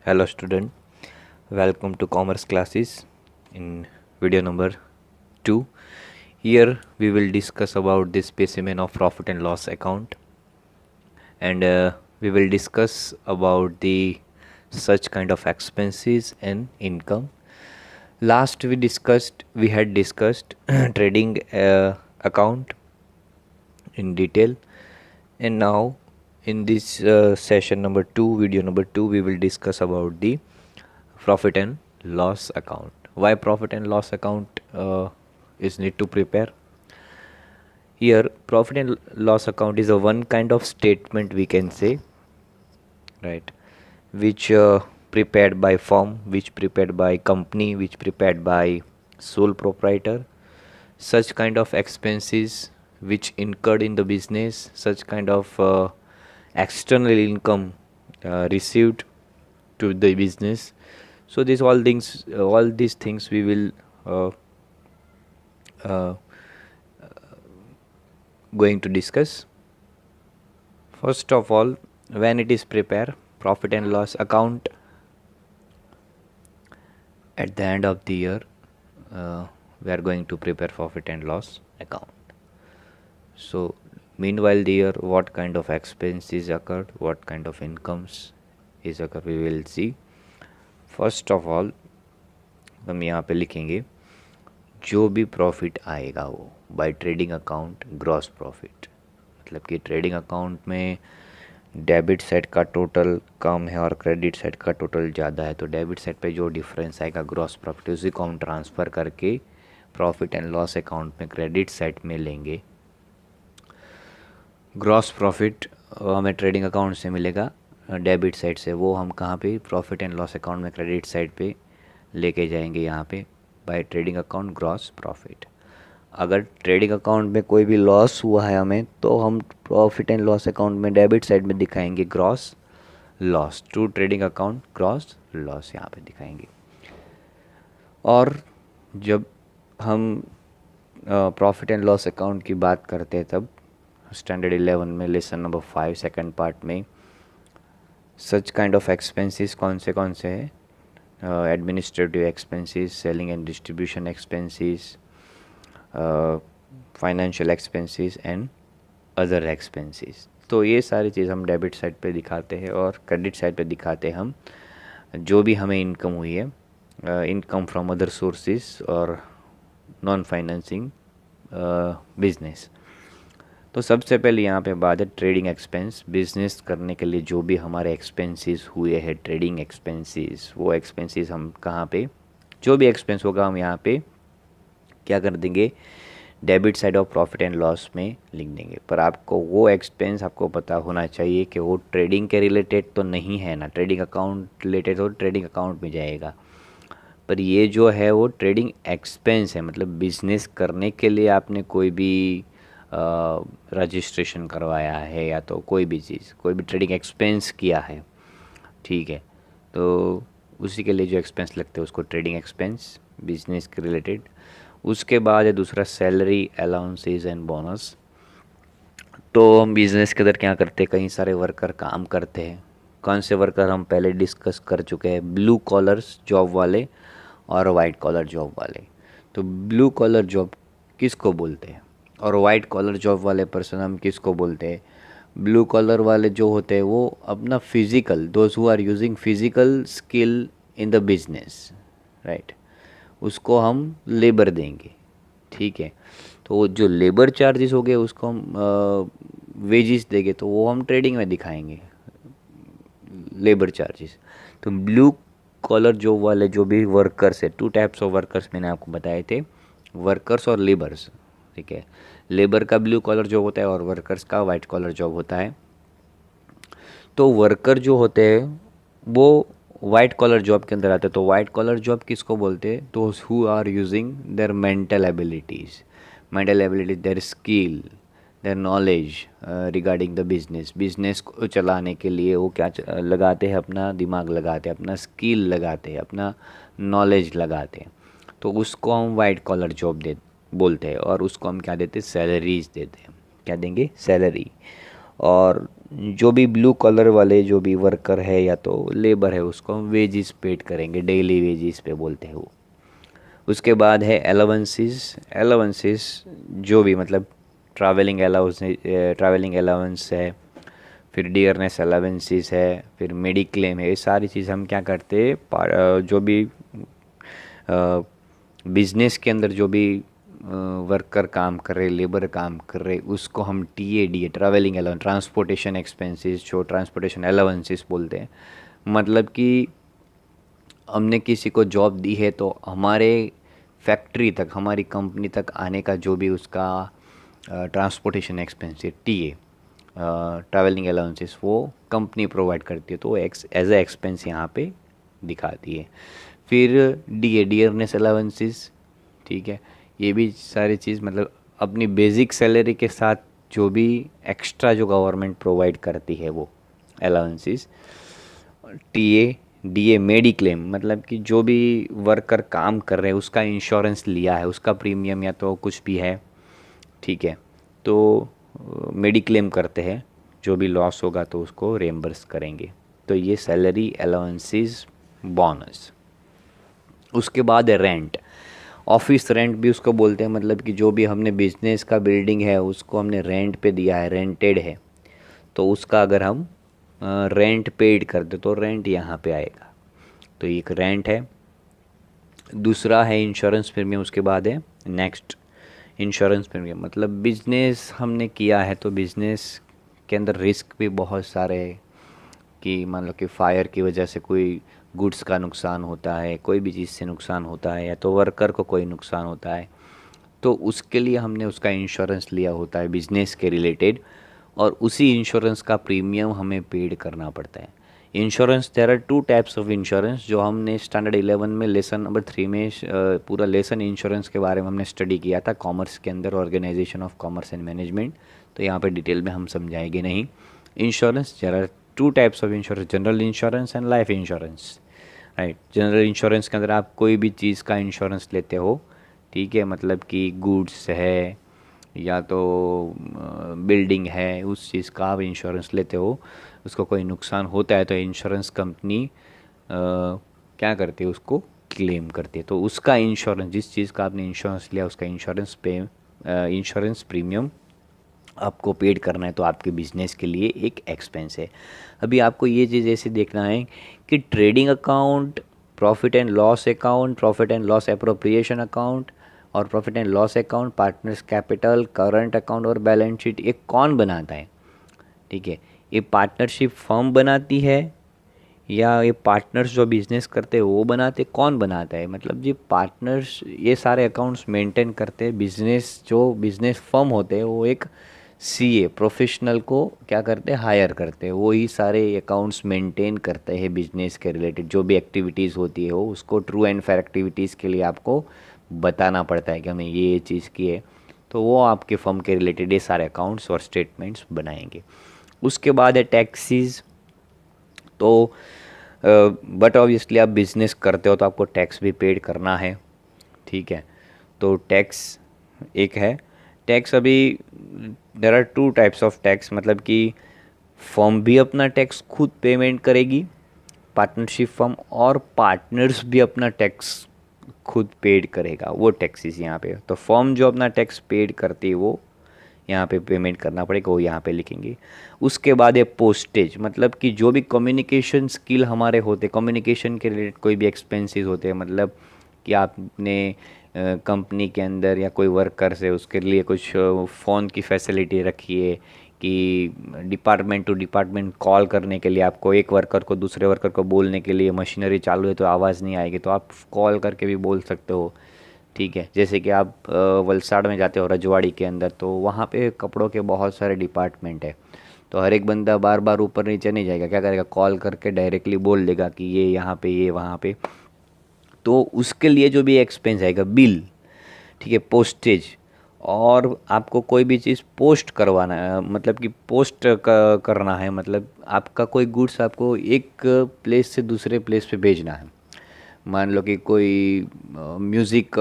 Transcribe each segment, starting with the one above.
Hello student, welcome to commerce classes in video number 2. Here we will discuss about the specimen of profit and loss account, and we will discuss about the such kind of expenses and income. Last we had discussed trading account in detail, and now in this session number 2, video number 2, we will discuss about the profit and loss account. Why profit and loss account is need to prepare? Here profit and loss account is a one kind of statement, we can say, right, which prepared by firm, which prepared by company, which prepared by sole proprietor. Such kind of expenses which incurred in the business, such kind of external income received to the business. So all these things we will going to discuss. First of all, when it is prepare profit and loss account at the end of the year, we are going to prepare profit and loss account. So meanwhile the year, what kind of expenses occurred, what kind of incomes is occurred, we will see. First of all हम यहाँ पे लिखेंगे जो भी profit आएगा वो by trading account gross profit, मतलब कि ट्रेडिंग अकाउंट में डेबिट साइड का टोटल कम है और क्रेडिट साइड का टोटल ज़्यादा है, तो डेबिट साइड पे जो डिफरेंस आएगा ग्रॉस प्रॉफिट, उसी को हम ट्रांसफ़र करके प्रॉफिट एंड लॉस अकाउंट में क्रेडिट साइड में लेंगे. ग्रॉस प्रॉफिट हमें ट्रेडिंग अकाउंट से मिलेगा डेबिट साइड से, वो हम कहाँ पे प्रॉफिट एंड लॉस अकाउंट में क्रेडिट साइड पे लेके जाएंगे यहाँ पे by trading account gross profit. अगर ट्रेडिंग अकाउंट में कोई भी लॉस हुआ है हमें, तो हम प्रॉफिट एंड लॉस अकाउंट में डेबिट साइड में दिखाएंगे gross loss, to trading account gross loss यहाँ पे दिखाएंगे. और जब हम प्रॉफिट एंड लॉस अकाउंट की बात करते हैं तब स्टैंडर्ड 11 में लेसन नंबर 5 सेकेंड पार्ट में सच काइंड ऑफ एक्सपेंसेस कौन से हैं? Administrative expenses, selling and distribution expenses, financial expenses and other expenses. तो ये सारी चीज़ हम डेबिट साइड पे दिखाते हैं और क्रेडिट साइड पे दिखाते हैं हम जो भी हमें इनकम हुई है, इनकम फ्रॉम अदर सोर्सेज और नॉन फाइनेंसिंग बिजनेस. तो सबसे पहले यहाँ पे बात है ट्रेडिंग एक्सपेंस. बिजनेस करने के लिए जो भी हमारे एक्सपेंसेस हुए हैं, ट्रेडिंग एक्सपेंसेस, वो एक्सपेंसेस हम कहाँ पे, जो भी एक्सपेंस होगा हम यहाँ पे क्या कर देंगे, debit side of profit and loss में लिख देंगे. पर आपको वो एक्सपेंस आपको पता होना चाहिए कि वो ट्रेडिंग के रिलेटेड तो नहीं है ना, ट्रेडिंग अकाउंट रिलेटेड हो ट्रेडिंग अकाउंट में जाएगा. पर ये जो है वो ट्रेडिंग एक्सपेंस है, मतलब बिजनेस करने के लिए आपने कोई भी रजिस्ट्रेशन करवाया है या तो कोई भी चीज़, कोई भी ट्रेडिंग एक्सपेंस किया है, ठीक है, तो उसी के लिए जो एक्सपेंस लगते हैं उसको ट्रेडिंग एक्सपेंस बिजनेस के रिलेटेड. उसके बाद है दूसरा सैलरी, अलाउंसेस एंड बोनस. तो हम बिज़नेस के अंदर क्या करते हैं, कई सारे वर्कर काम करते हैं. कौन से वर्कर हम पहले डिस्कस कर चुके हैं, ब्लू कॉलर्स जॉब वाले और वाइट कॉलर जॉब वाले. तो ब्लू कॉलर जॉब किसको बोलते हैं और वाइट कॉलर जॉब वाले पर्सन हम किसको बोलते हैं? ब्लू कॉलर वाले जो होते हैं वो अपना physical, those who are using physical skill in the business, right, उसको हम लेबर देंगे, ठीक है. तो जो लेबर चार्जेस हो गए उसको हम वेजेस देंगे, तो वो हम ट्रेडिंग में दिखाएंगे लेबर चार्जेस. तो ब्लू कॉलर जॉब वाले जो भी वर्कर्स है, टू टाइप्स ऑफ वर्कर्स मैंने आपको बताए थे, वर्कर्स और लेबर्स, ठीक है. लेबर का ब्लू कॉलर जॉब होता है और वर्कर्स का वाइट कॉलर जॉब होता है. तो वर्कर जो होते हैं वो वाइट कॉलर जॉब के अंदर आते हैं. तो वाइट कॉलर जॉब किसको बोलते हैं? Those who are using their mental abilities, their skill, their knowledge regarding the business को चलाने के लिए वो क्या लगाते हैं, अपना दिमाग लगाते हैं, अपना स्किल लगाते हैं, अपना नॉलेज लगाते हैं. तो उसको हम वाइट कॉलर जॉब बोलते हैं और उसको हम क्या देते हैं, सैलरीज देते हैं. क्या देंगे? सैलरी. और जो भी ब्लू कलर वाले जो भी वर्कर है या तो लेबर है उसको हम वेजिस पेड करेंगे, डेली वेजिस पे बोलते हैं वो। उसके बाद है अलाउंसेस। अलाउंसेस जो भी मतलब ट्रैवलिंग अलाउंस, ट्रैवलिंग अलाउंस है, फिर डियरनेस अलाउंसेस है, फिर मेडिक्लेम है, ये सारी चीज़ हम क्या करते हैं जो भी बिजनेस के अंदर जो भी वर्कर काम कर रहे, लेबर काम कर रहे, उसको हम TAD, travelling allowance, transportation expenses, जो ट्रांसपोर्टेशन अलाउंसेस बोलते हैं। मतलब कि हमने किसी को जॉब दी है तो हमारे फैक्ट्री तक, हमारी कंपनी तक आने का जो भी उसका ट्रांसपोर्टेशन एक्सपेंस है, TA, ट्रैवलिंग अलाउंसेस, वो कंपनी प्रोवाइड करती है, तो वो एज ए एक्सपेंस यहाँ पे दिखाती है। फिर DA, डियरनेस अलाउंसेस, ठीक है, ये भी सारी चीज़ मतलब अपनी बेसिक सैलरी के साथ जो भी एक्स्ट्रा जो गवर्नमेंट प्रोवाइड करती है वो अलाउंसेस। DA मेडिक्लेम, मतलब कि जो भी वर्कर काम कर रहे हैं उसका इंश्योरेंस लिया है, उसका प्रीमियम या तो कुछ भी है, ठीक है, तो मेडिक्लेम करते हैं, जो भी लॉस होगा तो उसको रेम्बर्स करेंगे। तो ये सैलरी, अलाउंसेस, बोनस। उसके बाद है रेंट। ऑफिस रेंट भी उसको बोलते हैं, मतलब कि जो भी हमने बिजनेस का बिल्डिंग है उसको हमने रेंट पे दिया है, रेंटेड है, तो उसका अगर हम रेंट पेड कर दे तो रेंट यहाँ पे आएगा। तो एक रेंट है। दूसरा है इंश्योरेंस प्रीमियम। उसके बाद है नेक्स्ट इंश्योरेंस प्रीमियम। मतलब बिजनेस हमने किया है तो बिजनेस के अंदर रिस्क भी बहुत सारे है, कि मान लो कि फायर की वजह से कोई गुड्स का नुकसान होता है, कोई भी चीज़ से नुकसान होता है, या तो वर्कर को कोई नुकसान होता है, तो उसके लिए हमने उसका इंश्योरेंस लिया होता है बिजनेस के रिलेटेड, और उसी इंश्योरेंस का प्रीमियम हमें पेड करना पड़ता है। Insurance, there are 2 types of insurance, जो हमने स्टैंडर्ड 11 में लेसन नंबर 3 में पूरा लेसन इंश्योरेंस के बारे में हमने स्टडी किया था कॉमर्स के अंदर, organisation of commerce and management, तो यहाँ पे डिटेल में हम समझाएंगे नहीं। Insurance, there are 2 types of insurance, general insurance and life insurance, right. General insurance के अंदर आप कोई भी चीज़ का इंश्योरेंस लेते हो, ठीक है, मतलब कि गुड्स है या तो बिल्डिंग है, उस चीज़ का आप इंश्योरेंस लेते हो, उसको कोई नुकसान होता है तो इंश्योरेंस कंपनी क्या करती है, उसको क्लेम करती है। तो उसका इंश्योरेंस, जिस चीज़ का आपने इंश्योरेंस लिया उसका इंश्योरेंस प्रीमियम आपको पेड करना है, तो आपके बिजनेस के लिए एक एक्सपेंस है। अभी आपको ये चीज़ ऐसे देखना है कि trading account, profit and loss account, profit and loss appropriation account और profit and loss account, partners capital, current account और बैलेंस शीट, ये कौन बनाता है, ठीक है। ये पार्टनरशिप फर्म बनाती है या ये पार्टनर्स जो बिज़नेस करते हैं वो बनाते, कौन बनाता है, मतलब ये पार्टनर्स ये सारे अकाउंट्स मेंटेन करते हैं। बिजनेस जो बिज़नेस फर्म होते हैं वो एक CA प्रोफेशनल को क्या करते हैं, हायर करते हैं, वो ही सारे अकाउंट्स मेंटेन करते हैं बिजनेस के रिलेटेड। जो भी एक्टिविटीज़ होती है वो उसको ट्रू एंड फेयर एक्टिविटीज़ के लिए आपको बताना पड़ता है कि हमें ये चीज़ की है, तो वो आपके फर्म के रिलेटेड ये सारे अकाउंट्स और स्टेटमेंट्स बनाएंगे। उसके बाद है टैक्सीज। तो बट ऑब्वियसली आप बिज़नेस करते हो तो आपको टैक्स भी पेड करना है, ठीक है। तो टैक्स एक है। टैक्स अभी there are 2 types of tax, मतलब कि फर्म भी अपना टैक्स खुद पेमेंट करेगी, पार्टनरशिप फर्म, और पार्टनर्स भी अपना टैक्स खुद पेड करेगा, वो टैक्सेस यहाँ पे। तो फर्म जो अपना टैक्स पेड करती है वो यहाँ पे पेमेंट करना पड़ेगा, वो यहाँ पे लिखेंगे। उसके बाद है पोस्टेज, मतलब कि जो भी कम्युनिकेशन स्किल हमारे होते, कम्युनिकेशन के रिलेटेड कोई भी एक्सपेंसेस होते हैं, मतलब कि आपने कंपनी के अंदर या कोई वर्कर से उसके लिए कुछ फ़ोन की फैसिलिटी रखी है कि डिपार्टमेंट टू डिपार्टमेंट कॉल करने के लिए, आपको एक वर्कर को दूसरे वर्कर को बोलने के लिए मशीनरी चालू है तो आवाज़ नहीं आएगी, तो आप कॉल करके भी बोल सकते हो, ठीक है। जैसे कि आप वलसाड़ में जाते हो रजवाड़ी के अंदर, तो वहाँ पे कपड़ों के बहुत सारे डिपार्टमेंट है, तो हर एक बंदा बार बार ऊपर नीचे नहीं जाएगा, क्या करेगा, कॉल करके डायरेक्टली बोल देगा कि ये यहाँ पे, ये वहाँ पे, तो उसके लिए जो भी एक्सपेंस आएगा, बिल, ठीक है, पोस्टेज, और आपको कोई भी चीज़ पोस्ट करवाना है, मतलब कि पोस्ट करना है, मतलब आपका कोई गुड्स आपको एक प्लेस से दूसरे प्लेस पे भेजना है। मान लो कि कोई म्यूज़िक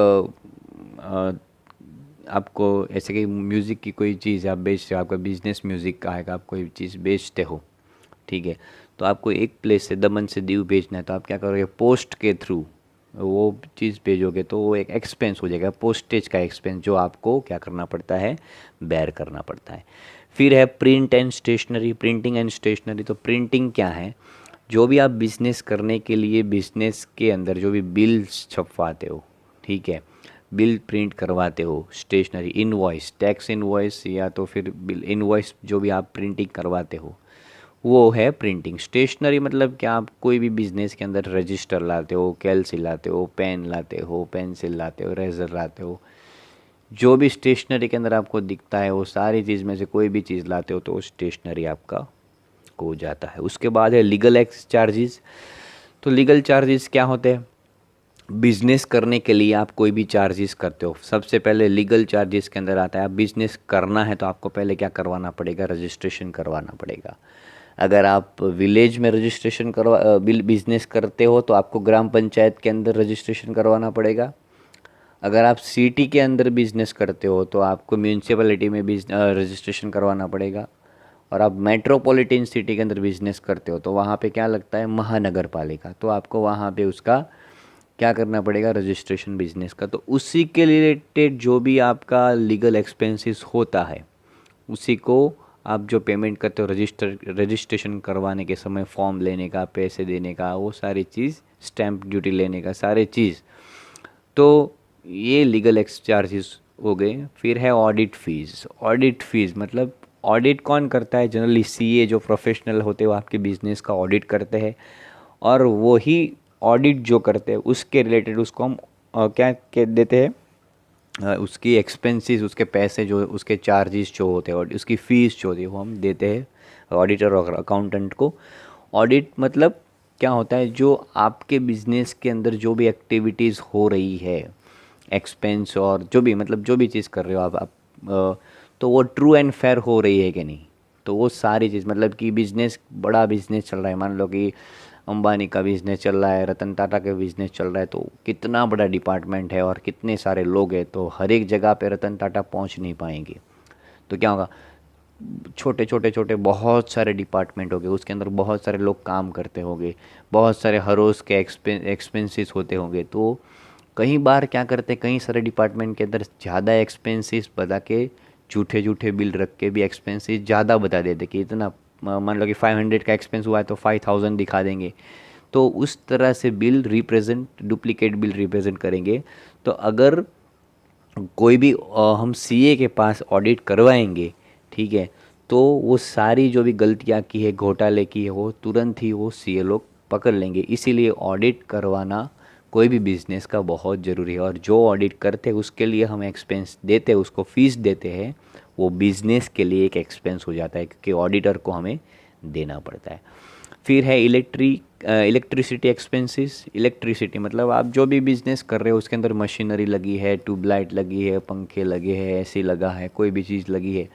आपको ऐसे कि म्यूज़िक की कोई चीज़ आप बेच रहे हो, आपका बिजनेस म्यूज़िक का है, आप कोई चीज़ बेचते हो, ठीक है, तो आपको एक प्लेस से दमन से दीव भेजना है, तो आप क्या करोगे, पोस्ट के थ्रू वो चीज़ भेजोगे, तो वो एक एक्सपेंस हो जाएगा, पोस्टेज का एक्सपेंस, जो आपको क्या करना पड़ता है, बेयर करना पड़ता है। फिर है print and stationery, printing and stationery. तो प्रिंटिंग क्या है, जो भी आप बिज़नेस करने के लिए बिज़नेस के अंदर जो भी बिल्स छपवाते हो, ठीक है, बिल प्रिंट करवाते हो, स्टेशनरी, इनवॉइस, टैक्स इनवॉइस या तो फिर बिल इनवॉइस, जो भी आप प्रिंटिंग करवाते हो वो है प्रिंटिंग। स्टेशनरी मतलब क्या, आप कोई भी बिज़नेस के अंदर रजिस्टर लाते हो, कैलसी लाते हो, पेन लाते हो, पेंसिल लाते हो, रेजर लाते हो, जो भी स्टेशनरी के अंदर आपको दिखता है वो सारी चीज़ में से कोई भी चीज़ लाते हो तो वो स्टेशनरी आपका हो जाता है। उसके बाद है लीगल एक्स चार्जेस। तो लीगल चार्जेस क्या होते हैं, बिजनेस करने के लिए आप कोई भी चार्जेस करते हो, सबसे पहले लीगल चार्जेस के अंदर आता है, आप बिजनेस करना है तो आपको पहले क्या करवाना पड़ेगा, रजिस्ट्रेशन करवाना पड़ेगा। अगर आप विलेज में रजिस्ट्रेशन करवा बिजनेस करते हो तो आपको ग्राम पंचायत के अंदर रजिस्ट्रेशन करवाना पड़ेगा। अगर आप सिटी के अंदर बिजनेस करते हो तो आपको म्यूनसिपैलिटी में रजिस्ट्रेशन करवाना पड़ेगा। और आप मेट्रोपॉलिटन सिटी के अंदर बिजनेस करते हो तो वहाँ पे क्या लगता है, महानगर पालिका, तो आपको वहाँ पे उसका क्या करना पड़ेगा, रजिस्ट्रेशन बिजनेस का। तो उसी के रिलेटेड जो भी आपका लीगल एक्सपेंसेस होता है उसी को आप जो पेमेंट करते हो रजिस्ट्रेशन करवाने के समय, फॉर्म लेने का, पैसे देने का, वो सारी चीज़, स्टैंप ड्यूटी लेने का, सारे चीज़, तो ये लीगल एक्स चार्जेस हो गए। फिर है ऑडिट फीस। ऑडिट फीस मतलब ऑडिट कौन करता है, जनरली सीए जो प्रोफेशनल होते हैं वो आपके बिजनेस का ऑडिट करते हैं, और वही ऑडिट जो करते हैं उसके रिलेटेड उसको हम क्या कह देते हैं, उसकी एक्सपेंसेस, उसके पैसे जो, उसके चार्जेस जो होते हैं और उसकी फ़ीस जो होती है वो हम देते हैं ऑडिटर और अकाउंटेंट को। ऑडिट मतलब क्या होता है, जो आपके बिजनेस के अंदर जो भी एक्टिविटीज़ हो रही है, एक्सपेंस और जो भी मतलब जो भी चीज़ कर रहे हो आप तो वो ट्रू एंड फेयर हो रही है कि नहीं। तो वो सारी चीज़ मतलब कि बिज़नेस, बड़ा बिज़नेस चल रहा है, मान लो कि अंबानी का बिज़नेस चल रहा है, रतन टाटा का बिज़नेस चल रहा है, तो कितना बड़ा डिपार्टमेंट है और कितने सारे लोग हैं, तो हर एक जगह पे रतन टाटा पहुंच नहीं पाएंगे। तो क्या होगा, छोटे छोटे छोटे बहुत सारे डिपार्टमेंट हो गए, उसके अंदर बहुत सारे लोग काम करते होंगे, बहुत सारे हर रोज़ के एक्सपेंसेस होते होंगे। तो कई बार क्या करते हैं, कई सारे डिपार्टमेंट के अंदर ज़्यादा एक्सपेंसेस बता के, झूठे झूठे बिल रख के भी एक्सपेंसेस ज़्यादा बता देते कि इतना, मान लो कि 500 का एक्सपेंस हुआ है तो 5000 दिखा देंगे। तो उस तरह से bill represent, duplicate bill represent करेंगे। तो अगर कोई भी हम सीए के पास ऑडिट करवाएंगे, ठीक है, तो वो सारी जो भी गलतियाँ की है, घोटाले की है, वो तुरंत ही वो सीए लोग पकड़ लेंगे। इसीलिए ऑडिट करवाना कोई भी बिज़नेस का बहुत ज़रूरी है। और जो ऑडिट करते हैं उसके लिए हम एक्सपेंस देते हैं, उसको फ़ीस देते हैं, वो बिज़नेस के लिए एक एक्सपेंस हो जाता है क्योंकि ऑडिटर को हमें देना पड़ता है। फिर है इलेक्ट्रिसिटी एक्सपेंसेस। इलेक्ट्रिसिटी मतलब आप जो भी बिज़नेस कर रहे हो उसके अंदर मशीनरी लगी है, ट्यूबलाइट लगी है, पंखे लगे हैं, एसी लगा है, कोई भी चीज़ लगी है,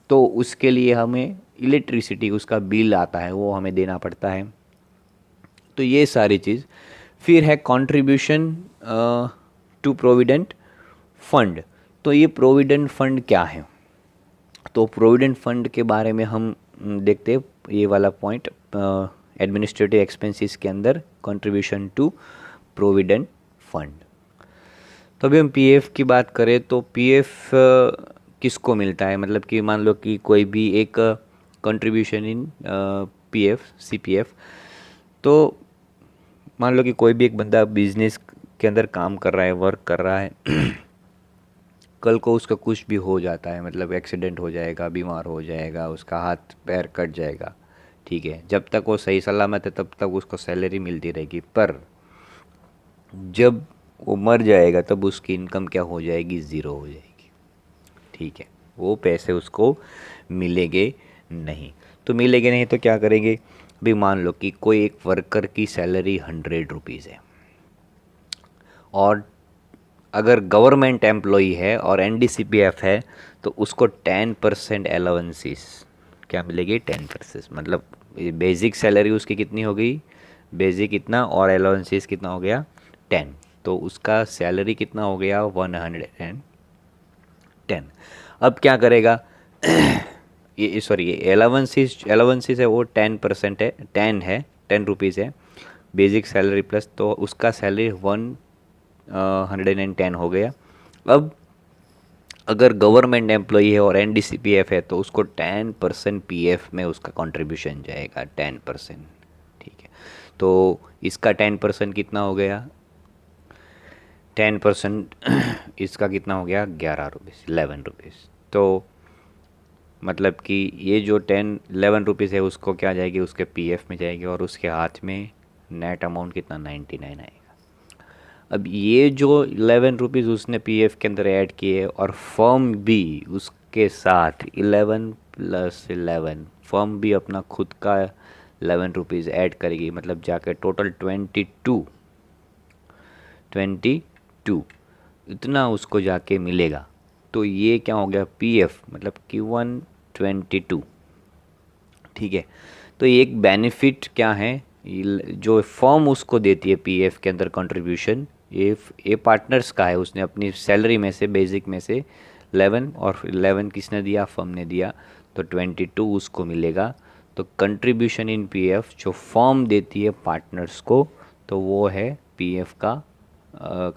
तो उसके लिए हमें इलेक्ट्रिसिटी, उसका बिल आता है, वो हमें देना पड़ता है। तो ये सारी चीज़। फिर है कंट्रीब्यूशन टू प्रोविडेंट फंड। तो ये प्रोविडेंट फंड क्या है, तो प्रोविडेंट फंड के बारे में हम देखते हैं ये वाला पॉइंट, एडमिनिस्ट्रेटिव एक्सपेंसेस के अंदर कंट्रीब्यूशन टू प्रोविडेंट फंड। तो अभी हम पीएफ की बात करें तो पीएफ किसको मिलता है, मतलब कि मान लो कि कोई भी एक कंट्रीब्यूशन इन पीएफ सीपीएफ, तो मान लो कि कोई भी एक बंदा बिजनेस के अंदर काम कर रहा है, वर्क कर रहा है, कल को उसका कुछ भी हो जाता है, मतलब एक्सीडेंट हो जाएगा, बीमार हो जाएगा, उसका हाथ पैर कट जाएगा, ठीक है, जब तक वो सही सलामत है तब तक उसको सैलरी मिलती रहेगी, पर जब वो मर जाएगा तब उसकी इनकम क्या हो जाएगी, ज़ीरो हो जाएगी, ठीक है, वो पैसे उसको मिलेंगे नहीं। तो मिलेंगे नहीं तो क्या करेंगे, भी मान लो कि कोई एक वर्कर की सैलरी 100 रुपीज़ है, और अगर गवर्नमेंट एम्प्लॉई है और एनडीसीपीएफ है तो उसको 10% अलाउंसेस क्या मिलेगी, 10%, मतलब बेसिक सैलरी उसकी कितनी हो गई, बेसिक कितना और अलाउंसेस कितना हो गया, 10, तो उसका सैलरी कितना हो गया, 110 10। अब क्या करेगा ये सॉरी ये एलेवेंसीज है वो 10% है, 10 रुपीज़ है बेसिक सैलरी प्लस, तो उसका सैलरी 110 हो गया। अब अगर गवर्नमेंट एम्प्लॉई है और एनडीसीपीएफ है तो उसको 10% पीएफ में उसका कंट्रीब्यूशन जाएगा, 10%। ठीक है, तो इसका 10% कितना हो गया, 10% इसका कितना हो गया, 11 रुपीज़, 11 रुपीज़। तो मतलब कि ये जो 11 रुपीज़ है उसको क्या जाएगी, उसके पीएफ में जाएगी, और उसके हाथ में नेट अमाउंट कितना, 99 आएगा। अब ये जो 11 रुपीज़ उसने पीएफ के अंदर ऐड किए और फर्म भी उसके साथ 11 + 11, फर्म भी अपना खुद का 11 रुपीज़ ऐड करेगी, मतलब जाकर टोटल 22 इतना उसको जाके मिलेगा। तो ये क्या हो गया, पीएफ मतलब कि 122। ठीक है, तो एक बेनिफिट क्या है, जो फर्म उसको देती है पीएफ के अंदर कंट्रीब्यूशन, ये पार्टनर्स का है, उसने अपनी सैलरी में से, बेसिक में से 11, और 11 किसने दिया, फर्म ने दिया, तो 22 उसको मिलेगा। तो कंट्रीब्यूशन इन पीएफ जो फर्म देती है पार्टनर्स को, तो वो है पीएफ का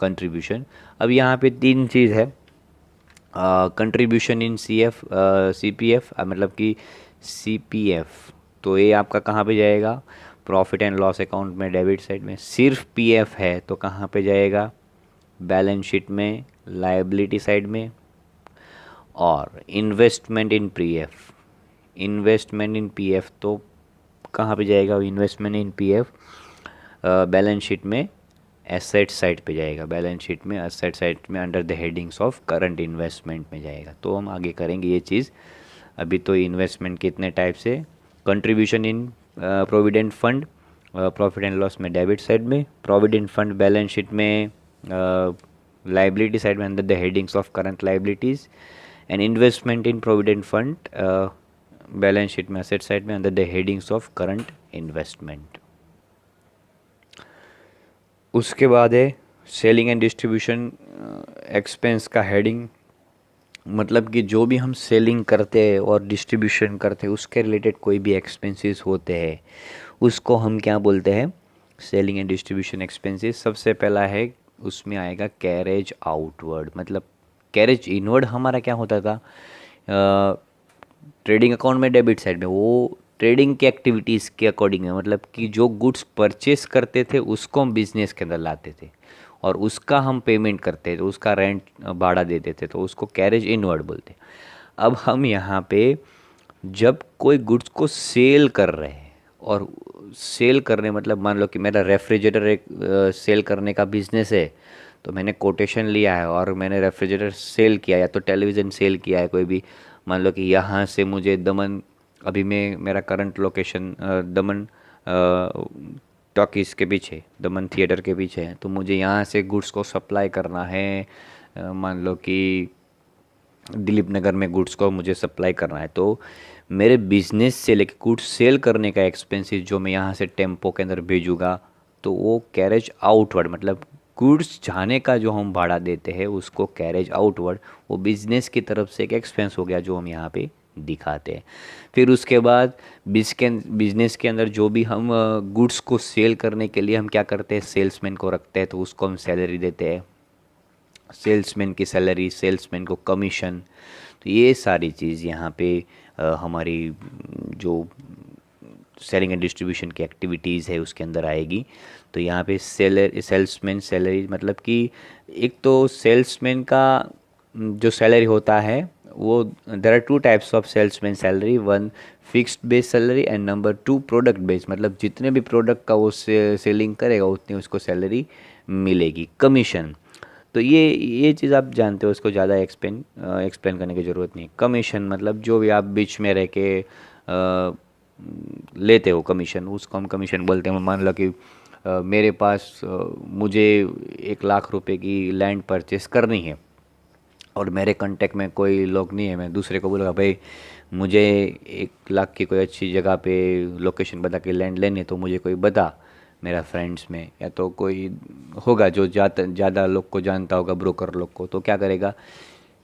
कंट्रीब्यूशन। अब यहाँ पे 3 चीज़ है, कंट्रीब्यूशन इन सीपीएफ मतलब कि सीपीएफ, तो ये आपका कहाँ पे जाएगा, प्रॉफिट एंड लॉस अकाउंट में, डेबिट साइड में। सिर्फ पीएफ है तो कहाँ पे जाएगा, बैलेंस शीट में, लायबिलिटी साइड में। और इन्वेस्टमेंट इन पीएफ, इन्वेस्टमेंट इन पीएफ तो कहाँ पे जाएगा, इन्वेस्टमेंट इन पीएफ बैलेंस शीट में एसेट साइड पे जाएगा, बैलेंस शीट में एसेट साइड में under the headings of current investment में जाएगा। तो हम आगे करेंगे ये चीज़। अभी तो इन्वेस्टमेंट कितने टाइप से, contribution in provident fund, profit and loss में डेबिट साइड में, प्रोविडेंट फंड बैलेंस शीट में लाइबिलिटी साइड में under the headings of current liabilities, and investment in provident fund balance sheet में एसेट साइड में under the headings of current investment. उसके बाद है selling and distribution expense का heading, मतलब कि जो भी हम सेलिंग करते हैं और डिस्ट्रीब्यूशन करते हैं उसके रिलेटेड कोई भी एक्सपेंसेस होते हैं उसको हम क्या बोलते हैं, सेलिंग एंड डिस्ट्रीब्यूशन एक्सपेंसेस। सबसे पहला है उसमें आएगा कैरेज आउटवर्ड, मतलब कैरेज इनवर्ड हमारा क्या होता था, ट्रेडिंग अकाउंट में डेबिट साइड में वो ट्रेडिंग की एक्टिविटीज़ के अकॉर्डिंग है, मतलब कि जो गुड्स परचेस करते थे उसको हम बिजनेस के अंदर लाते थे और उसका हम पेमेंट करते थे, उसका रेंट भाड़ा देते थे, तो उसको कैरेज इनवर्ड बोलते हैं। अब हम यहाँ पे जब कोई गुड्स को सेल कर रहे हैं, और सेल करने मतलब मान लो कि मेरा रेफ्रिजरेटर एक सेल करने का बिजनेस है, तो मैंने कोटेशन लिया है और मैंने रेफ्रिजरेटर सेल किया, या तो टेलीविज़न सेल किया है कोई भी, मान लो कि यहाँ से मुझे दमन, अभी मैं मेरा करंट लोकेशन दमन टॉकीज़ के पीछे, दमन थिएटर के पीछे है, तो मुझे यहाँ से गुड्स को सप्लाई करना है, मान लो कि दिलीप नगर में गुड्स को मुझे सप्लाई करना है, तो मेरे बिजनेस से लेके गुड्स सेल करने का एक्सपेंसेस जो मैं यहाँ से टेम्पो के अंदर भेजूँगा, तो वो कैरेज आउटवर्ड, मतलब गुड्स जाने का जो हम भाड़ा देते हैं उसको कैरेज आउटवर्ड, वो बिजनेस की तरफ से एक एक्सपेंस हो गया जो हम यहाँ पे दिखाते हैं। फिर उसके बाद बिजनेस के अंदर जो भी हम गुड्स को सेल करने के लिए हम क्या करते हैं, सेल्समैन को रखते हैं, तो उसको हम सैलरी देते हैं, सेल्समैन की सैलरी, सेल्समैन को कमीशन। तो ये सारी चीज़ यहाँ पे हमारी जो सेलिंग एंड डिस्ट्रीब्यूशन की एक्टिविटीज़ है उसके अंदर आएगी। तो यहाँ पे सेल्समैन सैलरी, मतलब कि एक तो सेल्समैन का जो सैलरी होता है वो, there are 2 types of salesman salary, 1 fixed base salary and number 2 product base, मतलब जितने भी प्रोडक्ट का वो सेलिंग करेगा उतनी उसको सैलरी मिलेगी, कमीशन। तो ये चीज़ आप जानते हो, उसको ज़्यादा एक्सप्लेन करने की ज़रूरत नहीं। कमीशन मतलब जो भी आप बीच में रह के लेते हो कमीशन, उसको हम कमीशन बोलते हैं। मान लो कि मेरे पास मुझे 1 लाख रुपए की लैंड परचेस करनी है और मेरे कांटेक्ट में कोई लोग नहीं है, मैं दूसरे को बोलूँगा भाई मुझे 1 लाख की कोई अच्छी जगह पे लोकेशन बता के लैंड लेनी है, तो मुझे कोई बता मेरा फ्रेंड्स में, या तो कोई होगा जो ज़्यादा लोग को जानता होगा, ब्रोकर लोग को, तो क्या करेगा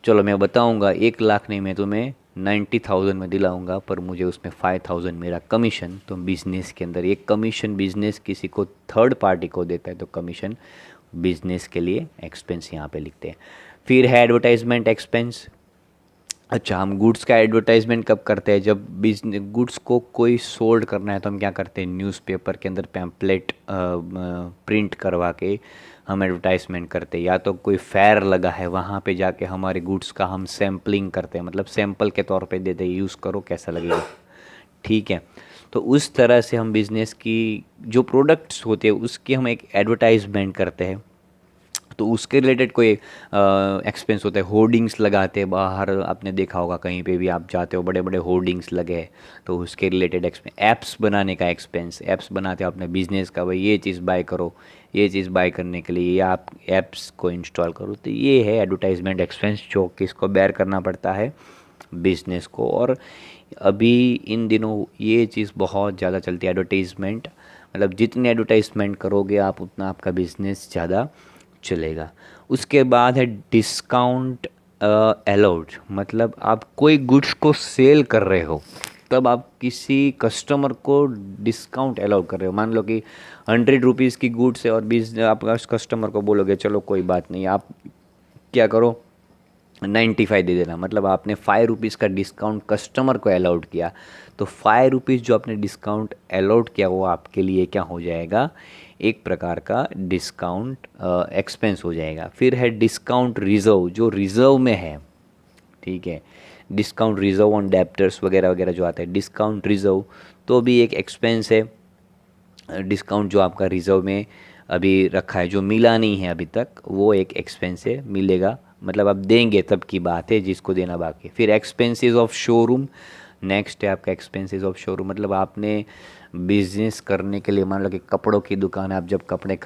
चलो मैं बताऊंगा, 1 लाख नहीं, मैं तुम्हें 90,000 में दिलाऊंगा, पर मुझे उसमें 5,000 मेरा कमीशन। तो बिजनेस के अंदर एक कमीशन बिजनेस किसी को थर्ड पार्टी को देता है, तो कमीशन बिजनेस के लिए एक्सपेंस यहाँ पे लिखते हैं। फिर है एडवर्टाइजमेंट एक्सपेंस। अच्छा, हम गुड्स का एडवर्टाइजमेंट कब करते हैं? जब बिजनेस गुड्स को कोई सोल्ड करना है तो हम क्या करते हैं, न्यूज़पेपर के अंदर पैम्पलेट प्रिंट करवा के हम एडवर्टाइजमेंट करते हैं, या तो कोई फेयर लगा है वहाँ पे जाके हमारे गुड्स का हम सैम्पलिंग करते हैं, मतलब सैंपल के तौर पे देते हैं, यूज़ करो कैसा लगेगा, ठीक है। तो उस तरह से हम बिज़नेस की जो प्रोडक्ट्स होते हैं उसकी हम एक एडवर्टाइजमेंट करते हैं। तो उसके रिलेटेड कोई एक्सपेंस होता है, होर्डिंग्स लगाते हैं बाहर, आपने देखा होगा कहीं पे भी आप जाते हो बड़े बड़े होर्डिंग्स लगे हैं, तो उसके रिलेटेड एक्सपेंस। ऐप्स बनाने का एक्सपेंस, ऐप्स बनाते हो अपने बिजनेस का, भाई ये चीज़ बाय करो, ये चीज़ बाय करने के लिए या आप ऐप्स को इंस्टॉल करो, तो ये है एडवर्टाइजमेंट एक्सपेंस जो किसको बेयर करना पड़ता है, बिजनेस को। और अभी इन दिनों ये चीज़ बहुत ज़्यादा चलती है एडवर्टाइजमेंट, मतलब जितने एडवर्टाइजमेंट करोगे आप उतना आपका बिजनेस ज़्यादा चलेगा। उसके बाद है डिस्काउंट अलाउड, मतलब आप कोई गुड्स को सेल कर रहे हो तब आप किसी कस्टमर को डिस्काउंट अलाउड कर रहे हो। मान लो कि 100 रुपीज़ की गुड्स है और 20 आप कस्टमर को बोलोगे चलो कोई बात नहीं, आप क्या करो 95 दे देना, मतलब आपने 5 रुपीज़ का डिस्काउंट कस्टमर को अलाउड किया, तो 5 रुपीज़ जो आपने डिस्काउंट अलाउड किया वो आपके लिए क्या हो जाएगा, एक प्रकार का डिस्काउंट एक्सपेंस हो जाएगा। फिर है डिस्काउंट रिजर्व, जो रिजर्व में है, ठीक है, डिस्काउंट रिजर्व ऑन डेप्टर्स वगैरह वगैरह जो आता है, डिस्काउंट रिजर्व तो भी एक एक्सपेंस है। डिस्काउंट जो आपका रिजर्व में अभी रखा है, जो मिला नहीं है अभी तक, वो एक एक्सपेंस है, मिलेगा, मतलब आप देंगे तब की बात है जिसको देना बाकी। फिर एक्सपेंसेस ऑफ शोरूम, नेक्स्ट है आपका एक्सपेंसेस ऑफ शोरूम, मतलब आपने बिजनेस करने के लिए, मान लो कि कपड़ों की दुकान है, आप जब कपड़े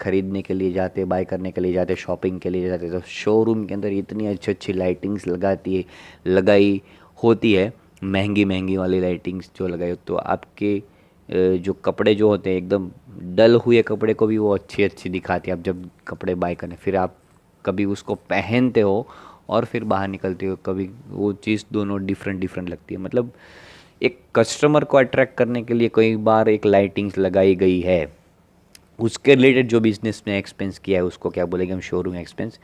खरीदने के लिए जाते, बाय करने के लिए जाते, शॉपिंग के लिए जाते, तो शोरूम के अंदर इतनी अच्छी अच्छी लाइटिंग्स लगाई होती है, महंगी महंगी वाली लाइटिंग्स जो लगाई, तो आपके जो कपड़े जो होते हैं एकदम डल हुए कपड़े को भी वो अच्छी अच्छी दिखाती है। आप जब कपड़े बाय करने, फिर आप कभी उसको पहनते हो और फिर बाहर निकलते हो, कभी वो चीज़ दोनों डिफरेंट डिफरेंट लगती है। मतलब एक कस्टमर को अट्रैक्ट करने के लिए कई बार एक लाइटिंग्स लगाई गई है, उसके रिलेटेड जो बिजनेस ने एक्सपेंस किया है उसको क्या बोलेंगे हम, शोरूम एक्सपेंस।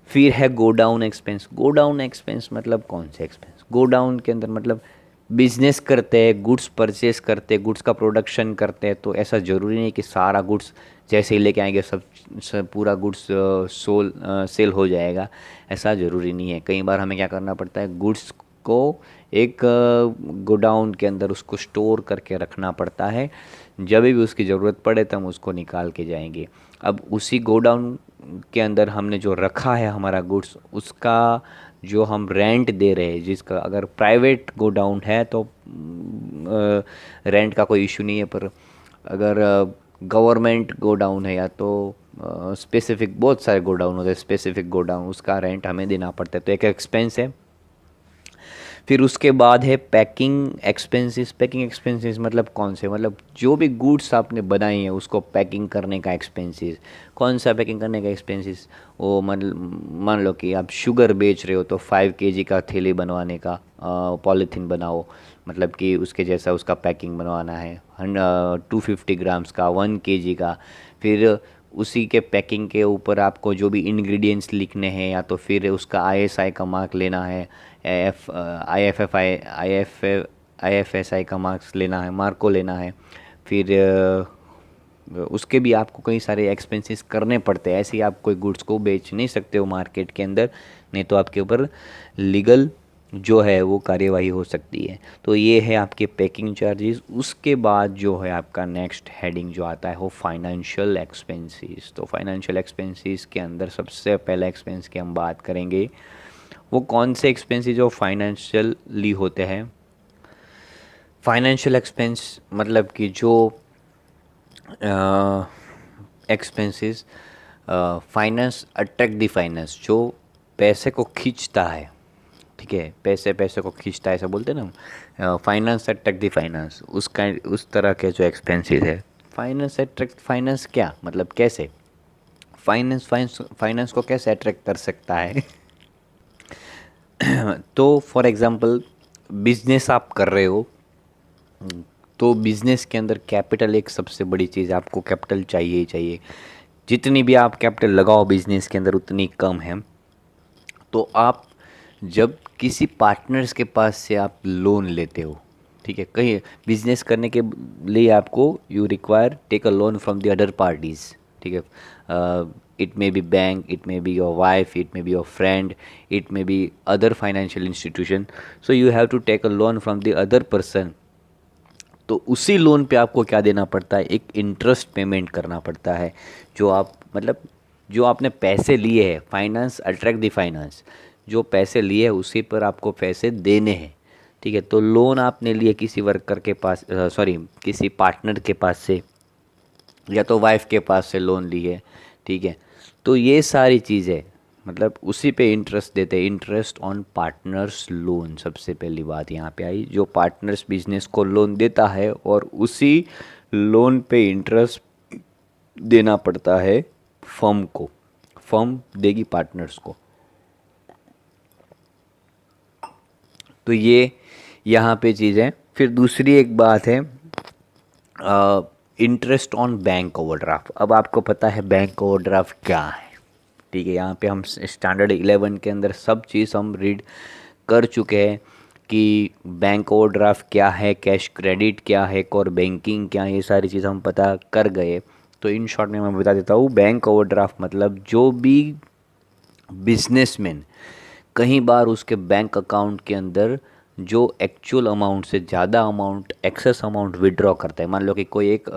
फिर है गोडाउन एक्सपेंस। गोडाउन एक्सपेंस मतलब कौन से एक्सपेंस, गोडाउन के अंदर मतलब बिजनेस करते हैं, गुड्स परचेस करते हैं, गुड्स का प्रोडक्शन करते हैं, तो ऐसा ज़रूरी नहीं कि सारा गुड्स जैसे ही लेके आएंगे सब पूरा गुड्स सेल हो जाएगा, ऐसा ज़रूरी नहीं है। कई बार हमें क्या करना पड़ता है, गुड्स को एक गोडाउन के अंदर उसको स्टोर करके रखना पड़ता है, जब भी उसकी ज़रूरत पड़े तो हम उसको निकाल के जाएंगे। अब उसी गोडाउन के अंदर हमने जो रखा है हमारा गुड्स, उसका जो हम रेंट दे रहे हैं, जिसका अगर प्राइवेट गोडाउन है तो रेंट का कोई इशू नहीं है, पर अगर गवर्नमेंट गोडाउन है या तो स्पेसिफिक, बहुत सारे गोडाउन होते हैं, स्पेसिफिक गोडाउन, उसका रेंट हमें देना पड़ता है, तो एक एक्सपेंस है। फिर उसके बाद है पैकिंग एक्सपेंसेस। पैकिंग एक्सपेंसेस मतलब कौन से, मतलब जो भी गुड्स आपने बनाई है उसको पैकिंग करने का एक्सपेंसेस। कौन सा पैकिंग करने का एक्सपेंसेस, वो मान लो कि आप शुगर बेच रहे हो तो 5 kg का थैली बनवाने का पॉलीथीन बनाओ, मतलब कि उसके जैसा उसका पैकिंग बनवाना है, 250 ग्राम्स का, 1 kg का। फिर उसी के पैकिंग के ऊपर आपको जो भी इंग्रेडिएंट्स लिखने हैं, या तो फिर उसका ISI का मार्क लेना है, IFSI का मार्क्स लेना है, मार्को लेना है। फिर उसके भी आपको कई सारे एक्सपेंसेस करने पड़ते हैं, ऐसे ही आप कोई गुड्स को बेच नहीं सकते हो मार्केट के अंदर, नहीं तो आपके ऊपर लीगल जो है वो कार्यवाही हो सकती है। तो ये है आपके पैकिंग चार्जेस। उसके बाद जो है आपका नेक्स्ट हेडिंग जो आता है वो फाइनेंशियल एक्सपेंसेस। तो फाइनेंशियल एक्सपेंसेस के अंदर सबसे पहला एक्सपेंस की हम बात करेंगे, वो कौन से एक्सपेंसेस जो फाइनेंशियली होते हैं। फाइनेंशियल एक्सपेंस मतलब कि जो expenses finance attract the finance, जो पैसे को खींचता है, ठीक है, पैसे को खींचता है ऐसा बोलते हैं ना, फाइनेंस अट्रैक्ट द फाइनेंस, उस तरह के जो एक्सपेंसेस है। फाइनेंस अट्रैक्ट फाइनेंस क्या मतलब, कैसे फाइनेंस फाइनेंस को कैसे अट्रैक्ट कर सकता है तो फॉर एग्ज़ाम्पल बिजनेस आप कर रहे हो, तो बिजनेस के अंदर कैपिटल एक सबसे बड़ी चीज़ है, आपको कैपिटल चाहिए ही चाहिए। जितनी भी आप कैपिटल लगाओ बिजनेस के अंदर उतनी कम है। तो आप जब किसी पार्टनर्स के पास से आप लोन लेते हो, ठीक है, कहीं बिजनेस करने के लिए आपको you require take a loan from the other parties, ठीक है। It may be bank, it may be your wife, it may be your friend, it may be other financial institution, so you have to take a loan from the other person. तो उसी loan पे आपको क्या देना पड़ता है, एक interest payment करना पड़ता है। जो आप मतलब जो आपने पैसे लिए हैं, फाइनेंस अट्रैक्ट द फाइनेंस, जो पैसे लिए हैं उसी पर आपको पैसे देने हैं, ठीक है। तो लोन आपने लिए किसी वर्कर के पास, सॉरी किसी पार्टनर के पास से, या तो वाइफ के पास से लोन ली है, ठीक है। तो ये सारी चीज़ें मतलब उसी पे इंटरेस्ट देते हैं, इंटरेस्ट ऑन पार्टनर्स लोन। सबसे पहली बात यहाँ पे आई, जो पार्टनर्स बिजनेस को लोन देता है और उसी लोन पे इंटरेस्ट देना पड़ता है फर्म को, फर्म देगी पार्टनर्स को। तो ये यहाँ पे चीज़ है। फिर दूसरी एक बात है, इंटरेस्ट ऑन बैंक ओवरड्राफ्ट। अब आपको पता है बैंक ओवरड्राफ्ट क्या है, ठीक है। यहाँ पे हम स्टैंडर्ड 11 के अंदर सब चीज़ हम रीड कर चुके हैं कि बैंक ओवरड्राफ्ट क्या है, कैश क्रेडिट क्या है, कोर बैंकिंग क्या है, ये सारी चीज़ हम पता कर गए। तो इन शॉर्ट में मैं बता देता हूँ, बैंक ओवरड्राफ्ट मतलब जो भी बिजनेसमैन कई बार उसके बैंक अकाउंट के अंदर जो एक्चुअल अमाउंट से ज़्यादा अमाउंट, एक्सेस अमाउंट विड्रॉ करता है। मान लो कि कोई एक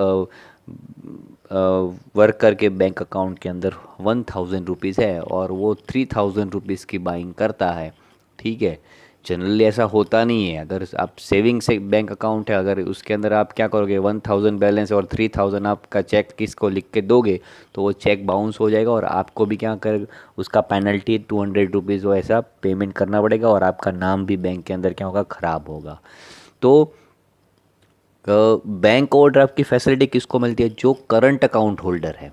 वर्कर के बैंक अकाउंट के अंदर 1000 रुपीज़ है और वो 3000 रुपीज़ की बाइंग करता है, ठीक है। जनरली ऐसा होता नहीं है। अगर आप सेविंग से बैंक अकाउंट है, अगर उसके अंदर आप क्या करोगे, 1000 बैलेंस और 3000 आपका चेक किसको लिख के दोगे, तो वो चेक बाउंस हो जाएगा और आपको भी क्या कर, उसका पेनल्टी 200 रुपीज़ वो ऐसा पेमेंट करना पड़ेगा और आपका नाम भी बैंक के अंदर क्या होगा, ख़राब होगा। तो बैंक ओवरड्राफ्ट की फैसिलिटी किसको मिलती है, जो करंट अकाउंट होल्डर है,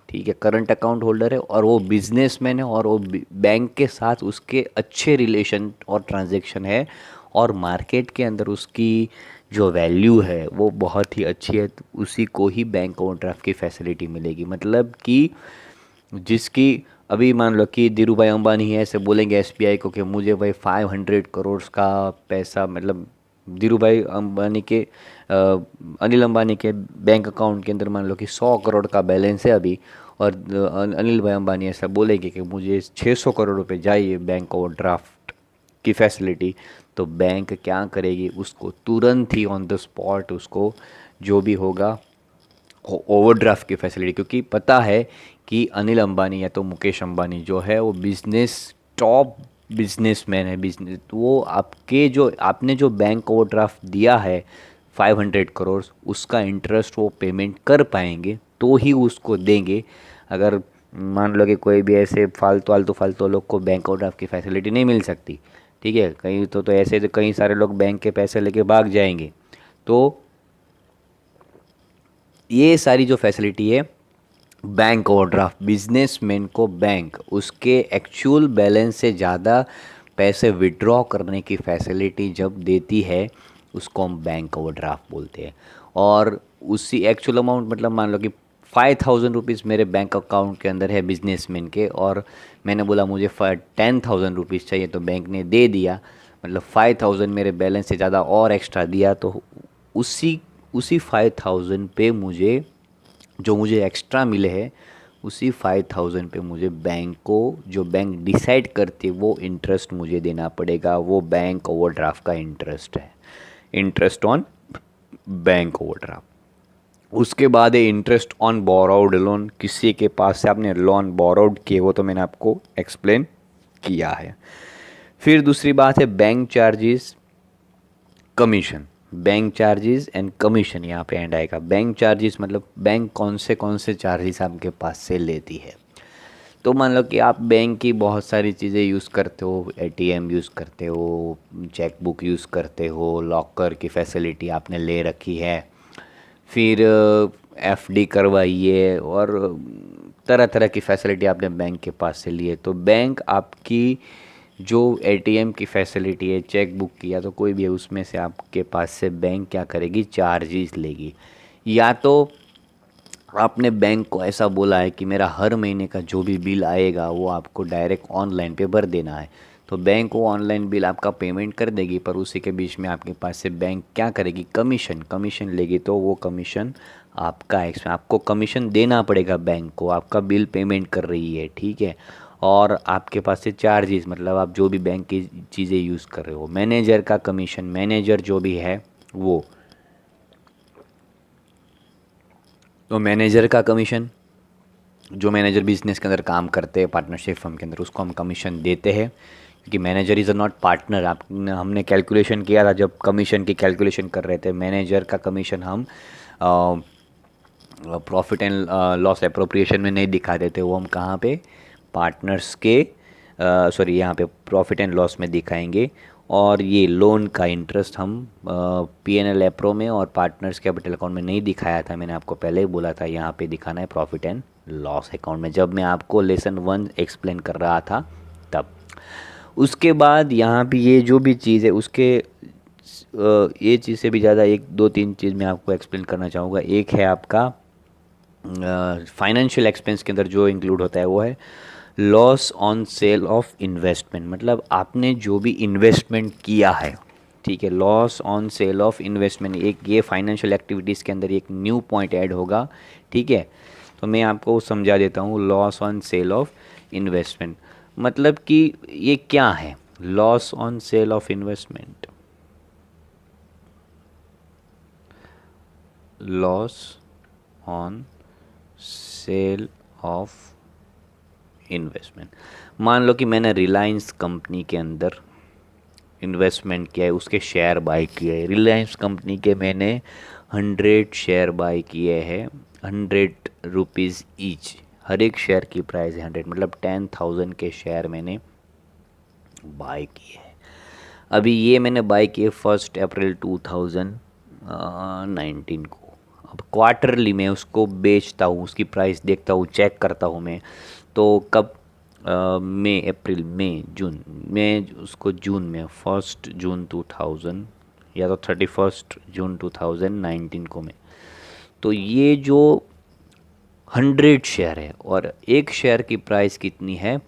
ठीक है। करंट अकाउंट होल्डर है और वो बिजनेसमैन है और वो बैंक के साथ उसके अच्छे रिलेशन और ट्रांजैक्शन है और मार्केट के अंदर उसकी जो वैल्यू है वो बहुत ही अच्छी है, तो उसी को ही बैंक ओवरड्राफ्ट की फैसिलिटी मिलेगी। मतलब कि जिसकी अभी मान लो कि धीरू भाई अंबानी है, ऐसे बोलेंगे एसबीआई को कि मुझे भाई 500 करोड़ का पैसा, मतलब धीरू भाई अंबानी के अनिल अंबानी के बैंक अकाउंट के अंदर मान लो कि 100 करोड़ का बैलेंस है अभी, और अनिल भाई अंबानी ऐसा बोलेंगे कि मुझे 600 करोड़ रुपए चाहिए बैंक ओवरड्राफ्ट की फैसिलिटी, तो बैंक क्या करेगी, उसको तुरंत ही ऑन द स्पॉट उसको जो भी होगा ओवरड्राफ्ट की फैसिलिटी, क्योंकि पता है कि अनिल अंबानी या तो मुकेश अंबानी जो है वो बिजनेस टॉप बिजनेसमैन है, बिजनेस, तो वो आपके जो आपने जो बैंक ओवरड्राफ्ट दिया है 500 करोड़, उसका इंटरेस्ट वो पेमेंट कर पाएंगे तो ही उसको देंगे। अगर मान लो कि कोई भी ऐसे फालतू लोग को बैंक ओवरड्राफ्ट की फैसिलिटी नहीं मिल सकती, ठीक है। कहीं तो ऐसे तो कई सारे लोग बैंक के पैसे लेके भाग जाएंगे। तो ये सारी जो फैसिलिटी है बैंक ओवरड्राफ्ट, बिजनेसमैन को बैंक उसके एक्चुअल बैलेंस से ज़्यादा पैसे विड्रॉ करने की फैसिलिटी जब देती है, उसको हम बैंक ओवरड्राफ्ट बोलते हैं। और उसी एक्चुअल अमाउंट मतलब मान लो कि 5000 रुपीज़ मेरे बैंक अकाउंट के अंदर है बिजनेसमैन के, और मैंने बोला मुझे 10,000 रुपीज़ चाहिए, तो बैंक ने दे दिया, मतलब 5000 मेरे बैलेंस से ज़्यादा और एक्स्ट्रा दिया, तो उसी उसी 5000 पे मुझे जो मुझे एक्स्ट्रा मिले हैं, उसी 5000 पे मुझे बैंक को, जो बैंक डिसाइड करती है वो इंटरेस्ट मुझे देना पड़ेगा। वो बैंक ओवरड्राफ्ट का इंटरेस्ट है, इंटरेस्ट ऑन बैंक ओवरड्राफ्ट। उसके बाद है इंटरेस्ट ऑन बोरोड लोन। किसी के पास से आपने लोन बोरोड किए, वो तो मैंने आपको एक्सप्लेन किया है। फिर दूसरी बात है bank charges, commission. Bank charges and commission यहाँ पे एंड आएगा। बैंक चार्जेस मतलब बैंक कौन से चार्जेस आपके पास से लेती है। तो मान लो कि आप बैंक की बहुत सारी चीज़ें यूज़ करते हो, एटीएम यूज़ करते हो, चेक बुक यूज़ करते हो, लॉकर की फैसिलिटी आपने ले रखी है, फिर एफडी करवाइए और तरह तरह की फैसिलिटी आपने बैंक के पास से ली है। तो बैंक आपकी जो एटीएम की फैसिलिटी है, चेक बुक किया तो कोई भी है, उसमें से आपके पास से बैंक क्या करेगी, चार्जेस लेगी। या तो आपने बैंक को ऐसा बोला है कि मेरा हर महीने का जो भी बिल आएगा वो आपको डायरेक्ट ऑनलाइन पे भर देना है, तो बैंक वो ऑनलाइन बिल आपका पेमेंट कर देगी, पर उसी के बीच में आपके पास से बैंक क्या करेगी, कमीशन लेगी। तो वो कमीशन आपका आपको कमीशन देना पड़ेगा बैंक को, आपका बिल पेमेंट कर रही है, ठीक है। और आपके पास से चार्जेस, मतलब आप जो भी बैंक की चीज़ें यूज़ कर रहे हो, मैनेजर का कमीशन, मैनेजर जो भी है वो, तो मैनेजर का कमीशन, जो मैनेजर बिजनेस के अंदर काम करते हैं पार्टनरशिप फर्म के अंदर, उसको हम कमीशन देते हैं, क्योंकि मैनेजर इज़ नॉट पार्टनर। आप हमने कैलकुलेशन किया था जब कमीशन की कैलकुलेशन कर रहे थे, मैनेजर का कमीशन हम प्रॉफिट एंड लॉस अप्रोप्रिएशन में नहीं दिखा देते, वो हम कहाँ पे, पार्टनर्स के सॉरी यहाँ पे प्रॉफिट एंड लॉस में दिखाएंगे। और ये लोन का इंटरेस्ट हम पी.एन.एल. एप्रो में और पार्टनर्स कैपिटल अकाउंट में नहीं दिखाया था, मैंने आपको पहले ही बोला था, यहाँ पे दिखाना है प्रॉफिट एंड लॉस अकाउंट में, जब मैं आपको लेसन 1 एक्सप्लेन कर रहा था तब। उसके बाद यहाँ पे ये जो भी चीज़ है उसके ये चीज़ से भी ज़्यादा एक दो तीन चीज़ मैं आपको एक्सप्लेन करना चाहूँगा। एक है आपका फाइनेंशियल एक्सपेंस के अंदर जो इंक्लूड होता है वो है loss on sale of investment, मतलब आपने जो भी इन्वेस्टमेंट किया है, ठीक है, loss on sale of investment, एक ये फाइनेंशियल एक्टिविटीज़ के अंदर एक न्यू पॉइंट ऐड होगा, ठीक है। तो मैं आपको समझा देता हूँ, loss on sale of investment मतलब कि ये क्या है, loss on sale of investment, loss on sale of investment. मान लो कि मैंने रिलायंस कंपनी के अंदर इन्वेस्टमेंट किया है, उसके शेयर बाय किए हैं, रिलायंस कंपनी के मैंने 100 शेयर बाय किए हैं, 100 रुपीज़ ईच, हर एक शेयर की प्राइस है 100, मतलब 10,000 के शेयर मैंने बाय किए हैं। अभी ये मैंने बाय किए 1 अप्रैल 2019 को। अब क्वार्टरली मैं उसको बेचता हूँ, उसकी प्राइस देखता हूँ, चेक करता हूँ मैं, तो कब मई अप्रैल मई जून, मैं उसको जून में 1 जून 2000 या तो 31 जून 2019 को मैं, तो ये जो 100 शेयर है और एक शेयर की प्राइस कितनी है,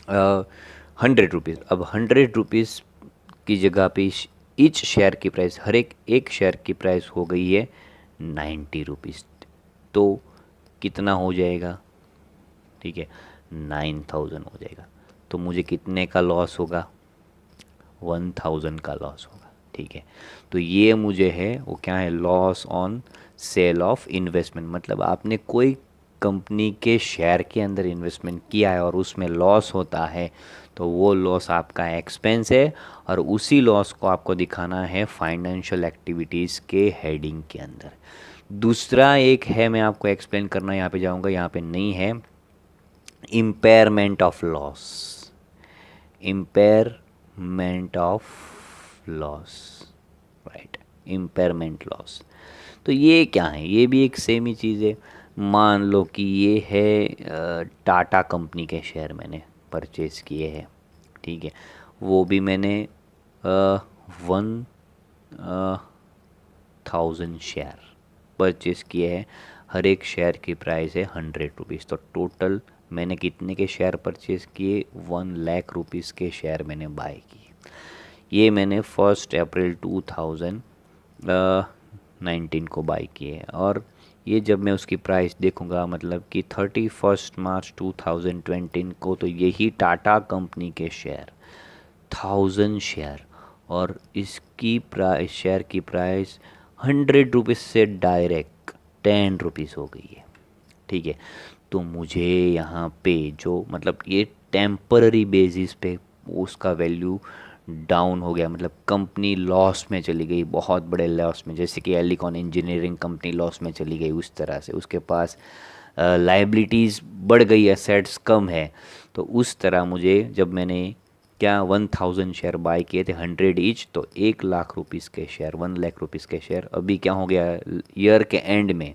100 रुपीज़। अब 100 रुपीज़ की जगह पे ईच शेयर की प्राइस, हर एक शेयर की प्राइस हो गई है 90 रुपीज़। तो कितना हो जाएगा, ठीक है, 9,000 हो जाएगा। तो मुझे कितने का लॉस होगा, 1,000 का लॉस होगा, ठीक है। तो ये मुझे है वो क्या है, loss on sale of investment, मतलब आपने कोई कंपनी के शेयर के अंदर इन्वेस्टमेंट किया है और उसमें लॉस होता है, तो वो लॉस आपका एक्सपेंस है और उसी लॉस को आपको दिखाना है फाइनेंशियल एक्टिविटीज़ के हेडिंग के अंदर। दूसरा एक है, मैं आपको एक्सप्लेन करना यहाँ पे जाऊँगा, यहाँ पे नहीं है, impairment of loss, impairment of loss, right, impairment loss. तो ये क्या है, ये भी एक सेम ही चीज़ है। मान लो कि ये है टाटा कंपनी के शेयर मैंने परचेज़ किए हैं, ठीक है, वो भी मैंने 1,000 शेयर परचेज़ किए हैं, हर एक शेयर की प्राइस है 100 रुपीज़। तो टोटल मैंने कितने के शेयर परचेज़ किए, 1,00,000 रुपीज़ के शेयर मैंने बाय किए। ये मैंने 1 अप्रैल 2019 को बाय किए, और ये जब मैं उसकी प्राइस देखूंगा, मतलब कि 31 मार्च 2020 को, तो यही टाटा कंपनी के शेयर 1,000 शेयर और इसकी प्राइस, शेयर की प्राइस 100 रुपीज़ से डायरेक्ट 10 रुपीज़ हो गई है, ठीक है। तो मुझे यहाँ पे जो, मतलब ये टेम्पररी बेसिस पे उसका वैल्यू डाउन हो गया, मतलब कंपनी लॉस में चली गई, बहुत बड़े लॉस में, जैसे कि एलिकॉन इंजीनियरिंग कंपनी लॉस में चली गई, उस तरह से उसके पास लाइबिलिटीज़ बढ़ गई, एसेट्स कम है। तो उस तरह मुझे, जब मैंने क्या 1,000 शेयर बाय किए थे 100 ईच, तो 1,00,000 रुपीज़ के शेयर, 1,00,000 रुपीज़ के शेयर अभी क्या हो गया, ईयर के एंड में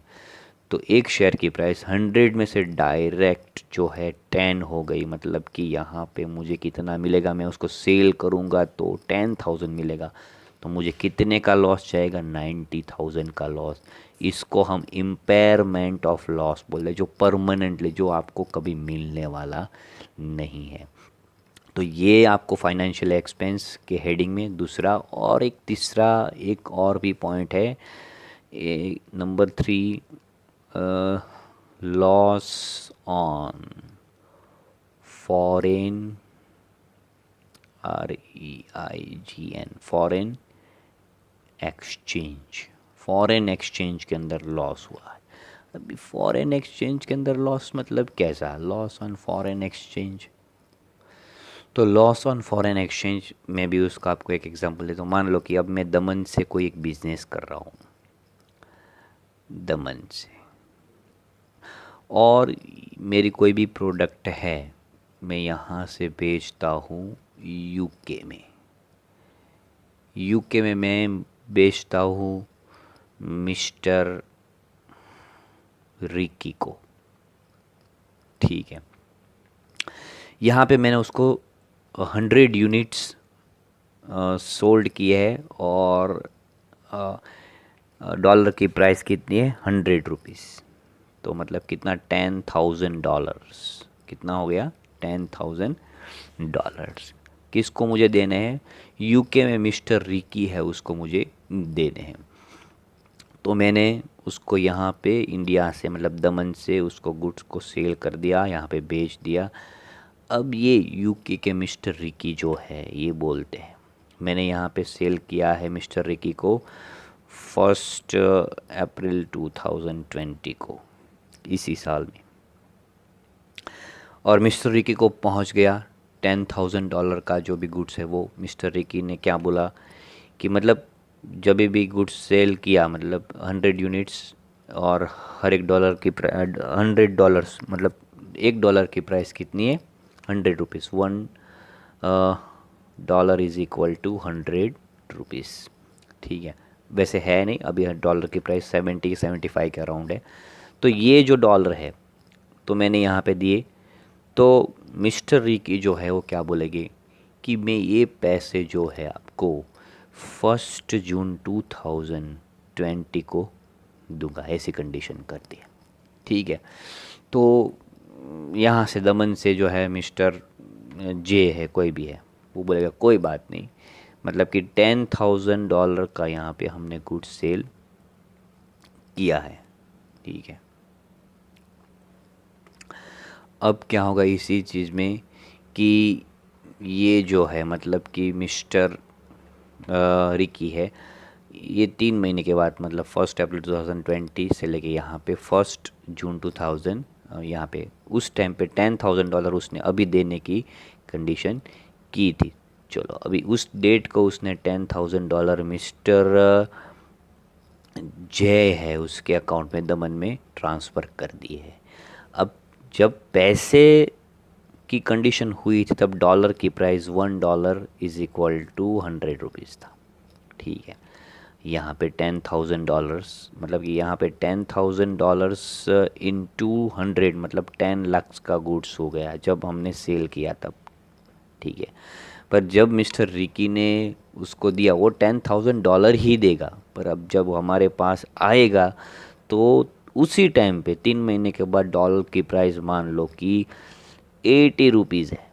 तो एक शेयर की प्राइस 100 में से डायरेक्ट जो है 10 हो गई, मतलब कि यहाँ पे मुझे कितना मिलेगा, मैं उसको सेल करूँगा तो 10,000 मिलेगा, तो मुझे कितने का लॉस जाएगा, 90,000 का लॉस। इसको हम इम्पेयरमेंट ऑफ लॉस बोल रहे, जो परमानेंटली, जो आपको कभी मिलने वाला नहीं है। तो ये आपको फाइनेंशियल एक्सपेंस के हेडिंग में दूसरा, और एक तीसरा एक और भी पॉइंट है, number 3, loss on foreign, REIGN, foreign exchange. Foreign exchange के अंदर लॉस हुआ है। अभी फॉरेन एक्सचेंज के अंदर लॉस मतलब कैसा, लॉस ऑन फॉरेन एक्सचेंज। तो लॉस ऑन फॉरेन एक्सचेंज में भी उसका आपको एक एग्जांपल देता हूँ। मान लो कि अब मैं दमन से कोई एक बिजनेस कर रहा हूँ, दमन से, और मेरी कोई भी प्रोडक्ट है, मैं यहाँ से बेचता हूँ यूके में। यूके में मैं बेचता हूँ मिस्टर रिकी को, ठीक है। यहाँ पे मैंने उसको 100 यूनिट्स सोल्ड किए है, और डॉलर की प्राइस कितनी है, 100 रुपीज़। तो मतलब कितना, $10,000। कितना हो गया, $10,000। किसको मुझे देने हैं, यूके में मिस्टर रिकी है उसको मुझे देने हैं। तो मैंने उसको यहाँ पे इंडिया से, मतलब दमन से, उसको गुड्स को सेल कर दिया, यहाँ पे बेच दिया। अब ये यूके के मिस्टर रिकी जो है, ये बोलते हैं मैंने यहाँ पे सेल किया है मिस्टर रिकी को 1 अप्रैल 2020 को, इसी साल में। और मिस्टर रिकी को पहुँच गया $10,000 का जो भी गुड्स है वो। मिस्टर रिकी ने क्या बोला कि मतलब जब भी गुड्स सेल किया, मतलब 100 यूनिट्स, और हर एक डॉलर की $100, मतलब $1 की प्राइस कितनी है, 100 rupees. $1 is equal to 100 rupees, ठीक है। वैसे है नहीं, अभी डॉलर की प्राइस 75 के अराउंड है। तो ये जो डॉलर है, तो मैंने यहाँ पे दिए, तो मिस्टर रिकी जो है वो क्या बोलेंगे कि मैं ये पैसे जो है आपको 1 जून 2020 को दूंगा, ऐसी कंडीशन कर दी है, ठीक है। तो यहाँ से दमन से जो है मिस्टर जे है, कोई भी है, वो बोलेगा कोई बात नहीं, मतलब कि $10,000 का यहाँ पे हमने गुड्स सेल किया है, ठीक है। अब क्या होगा इसी चीज़ में कि ये जो है, मतलब कि मिस्टर रिकी है, ये 3 महीने के बाद, मतलब 1 अप्रैल 2020 से लेके यहाँ पे 1 जून 2000, यहाँ पे उस टाइम पे $10,000 उसने अभी देने की कंडीशन की थी। चलो अभी उस डेट को उसने $10,000 मिस्टर जय है उसके अकाउंट में, दमन में ट्रांसफ़र कर दिए है। अब जब पैसे की कंडीशन हुई थी तब डॉलर की price $1 is equal to 100 rupees था, ठीक है। यहाँ पे $10,000, मतलब कि यहाँ पे $10,000 इंटू 100, मतलब 10 लाख का गुड्स हो गया जब हमने सेल किया तब, ठीक है। पर जब मिस्टर रिकी ने उसको दिया, वो $10,000 ही देगा, पर अब जब हमारे पास आएगा तो उसी टाइम पे 3 महीने के बाद डॉलर की प्राइस मान लो कि 80 रुपीज़ है,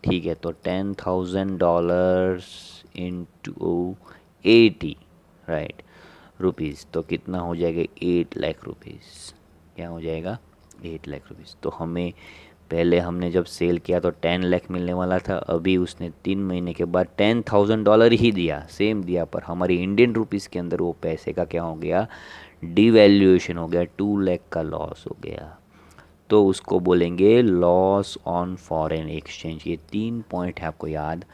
ठीक है। तो $10,000 इंटू 80, राइट, रुपीज़, तो कितना हो जाएगा, 8 लाख रुपीज़। क्या हो जाएगा, 8 लाख रुपीज़। तो हमें पहले हमने जब सेल किया तो 10 लाख मिलने वाला था, अभी उसने 3 महीने के बाद $10,000 ही दिया, सेम दिया, पर हमारी इंडियन रुपीज़ के अंदर वो पैसे का क्या हो गया, डिवैल्यूएशन हो गया, 2 लाख का लॉस हो गया। तो उसको बोलेंगे लॉस ऑन फॉरेन एक्सचेंज। ये 3 पॉइंट है आपको याद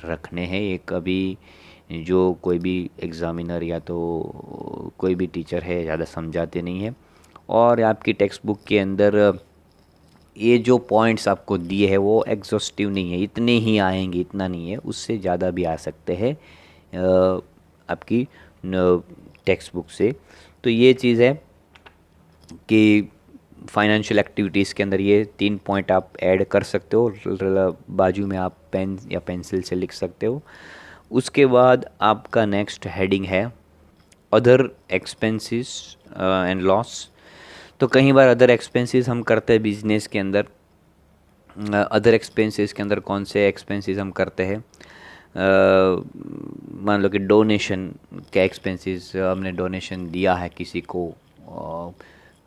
रखने हैं। एक अभी जो कोई भी एग्ज़ामिनर या तो कोई भी टीचर है ज़्यादा समझाते नहीं है, और आपकी टेक्स्ट बुक के अंदर ये जो पॉइंट्स आपको दिए हैं वो एग्जॉस्टिव नहीं है, इतने ही आएंगे, इतना नहीं है, उससे ज़्यादा भी आ सकते हैं आपकी टेक्स्ट बुक से। तो ये चीज़ है। कि फाइनेंशियल एक्टिविटीज़ के अंदर ये 3 पॉइंट आप ऐड कर सकते हो, बाजू में आप पेन या पेंसिल से लिख सकते हो। उसके बाद आपका नेक्स्ट हेडिंग है अदर एक्सपेंसेस एंड लॉस। तो कई बार अदर एक्सपेंसेस हम करते हैं बिजनेस के अंदर। अदर एक्सपेंसेस के अंदर कौन से एक्सपेंसेस हम करते हैं? मान लो कि डोनेशन के एक्सपेंसेस, हमने डोनेशन दिया है किसी को,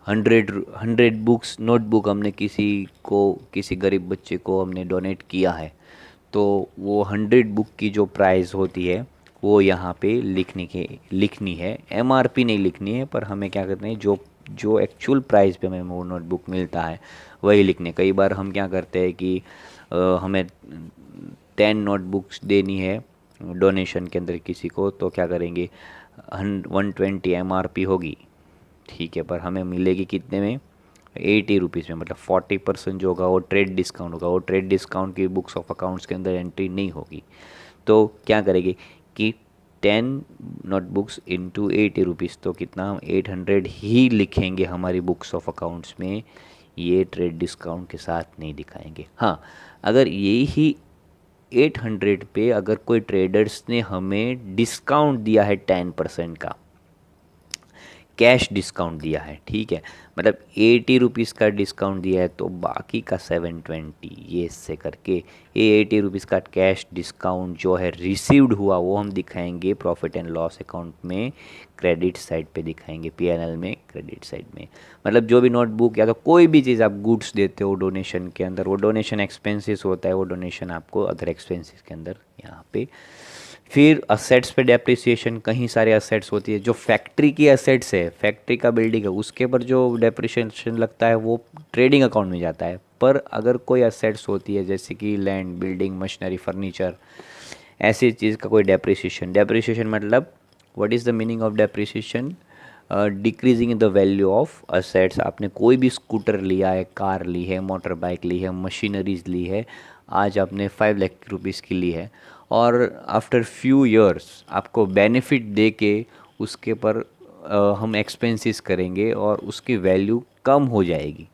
100 बुक्स नोटबुक हमने किसी को, किसी गरीब बच्चे को हमने डोनेट किया है, तो वो 100 बुक की जो प्राइस होती है वो यहाँ पे लिखनी है। एमआरपी नहीं लिखनी है, पर हमें क्या करते हैं, जो जो एक्चुअल प्राइस पे हमें वो नोटबुक मिलता है वही लिखने। कई बार हम क्या करते हैं कि हमें 10 नोटबुक्स देनी है डोनेशन के अंदर किसी को, तो क्या करेंगे, 120 एमआरपी होगी, ठीक है, पर हमें मिलेगी कितने में, 80 रुपीज़ में। मतलब 40% जो होगा वो ट्रेड डिस्काउंट होगा। वो ट्रेड डिस्काउंट की बुक्स ऑफ अकाउंट्स के अंदर एंट्री नहीं होगी। तो क्या करेंगे कि 10 नोटबुक्स इंटू 80 रुपीज़, तो कितना, हम 800 ही लिखेंगे हमारी बुक्स ऑफ अकाउंट्स में, ये ट्रेड डिस्काउंट के साथ नहीं दिखाएंगे। हाँ, अगर यही 800 पे अगर कोई ट्रेडर्स ने हमें डिस्काउंट दिया है 10% का, कैश डिस्काउंट दिया है, ठीक है, मतलब 80 रुपीज़ का डिस्काउंट दिया है, तो बाकी का 720 ये इससे करके ये 80 रुपीज़ का कैश डिस्काउंट जो है रिसीव्ड हुआ वो हम दिखाएंगे प्रॉफिट एंड लॉस अकाउंट में, क्रेडिट साइड पे दिखाएंगे, पीएनएल में क्रेडिट साइड में। मतलब जो भी नोटबुक या तो कोई भी चीज़ आप गुड्स देते हो डोनेशन के अंदर, वो डोनेशन एक्सपेंसेस होता है, वो डोनेशन आपको अदर एक्सपेंसेस के अंदर यहाँ पे। फिर असेट्स पे डेप्रिसिएशन, कहीं सारे असेट्स होती है, जो फैक्ट्री की असेट्स है, फैक्ट्री का बिल्डिंग है, उसके ऊपर जो डेप्रिसिएशन लगता है वो ट्रेडिंग अकाउंट में जाता है। पर अगर कोई असेट्स होती है जैसे कि लैंड, बिल्डिंग, मशीनरी, फर्नीचर, ऐसी चीज़ का कोई डेप्रिसिएशन, डेप्रिसिएशन मतलब what is the meaning of depreciation, decreasing in the value of assets. आपने कोई भी स्कूटर लिया है, कार ली है, मोटर बाइक ली है, मशीनरीज ली है, आज आपने 5 लाख रुपीज़ की ली है, और आफ्टर फ्यू इयर्स आपको बेनिफिट दे के उसके पर हम एक्सपेंसेस करेंगे और उसकी वैल्यू कम हो जाएगी,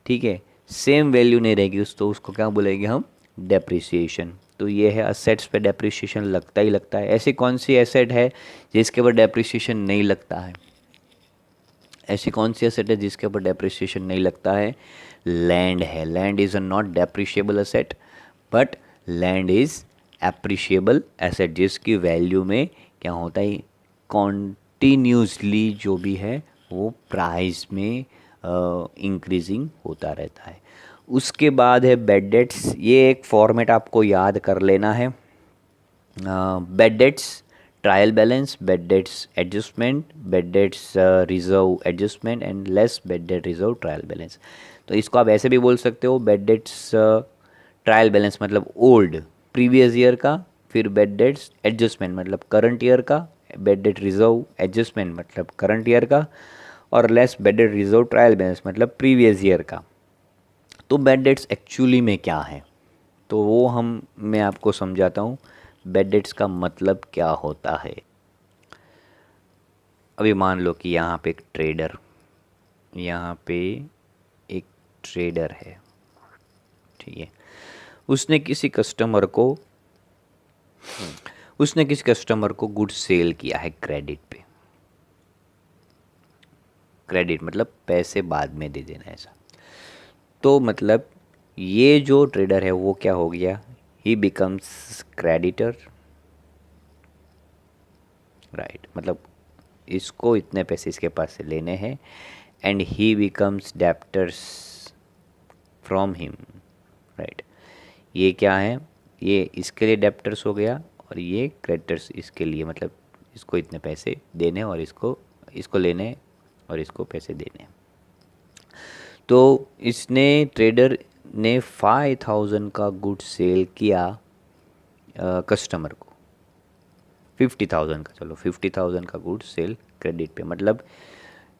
ठीक है, सेम वैल्यू नहीं रहेगी तो उसको क्या बोलेंगे हम, डेप्रिसिएशन। तो ये है असेट्स पे डेप्रिसिएशन लगता ही लगता है। ऐसी कौन सी एसेट है जिसके ऊपर डेप्रिसिएशन नहीं लगता है? ऐसी कौन सी एसेट है जिसके ऊपर डेप्रिसिएशन नहीं लगता है? लैंड है। Land is a not depreciable asset, but land is appreciable asset, जिसकी वैल्यू में क्या होता है, कॉन्टीन्यूसली जो भी है वो प्राइस में इंक्रीजिंग होता रहता है। उसके बाद है बेड डेट्स। ये एक फॉर्मेट आपको याद कर लेना है। Bad debts trial balance, bad debts adjustment, bad debts reserve adjustment and less bed date reserve trial balance. तो इसको आप ऐसे भी बोल सकते हो, बेड डेट्स ट्रायल बैलेंस मतलब ओल्ड प्रीवियस ईयर का, फिर बेड डेट्स एडजस्टमेंट मतलब करंट ईयर का, बेड डेट रिजर्व एडजस्टमेंट मतलब करंट ईयर का, और less bed date reserve trial balance मतलब प्रीवियस ईयर का। तो बेड डेट्स एक्चुअली में क्या है, तो वो मैं आपको समझाता हूँ बेड डेट्स का मतलब क्या होता है। अभी मान लो कि यहाँ पे एक ट्रेडर है, ठीक है, उसने किसी कस्टमर को गुड्स सेल किया है क्रेडिट पे। क्रेडिट मतलब पैसे बाद में दे देना, ऐसा। तो मतलब ये जो ट्रेडर है वो क्या हो गया, ही बिकम्स क्रेडिटर, राइट, मतलब इसको इतने पैसे इसके पास से लेने हैं, and he becomes debtors from him, right. ये क्या है, ये इसके लिए डेप्टर्स हो गया और ये क्रेडिटर्स इसके लिए, मतलब इसको इतने पैसे देने और इसको लेने और इसको पैसे देने। तो इसने ट्रेडर ने 5000 का गुड सेल किया कस्टमर को, 50,000 का, चलो 50,000 का गुड सेल क्रेडिट पे, मतलब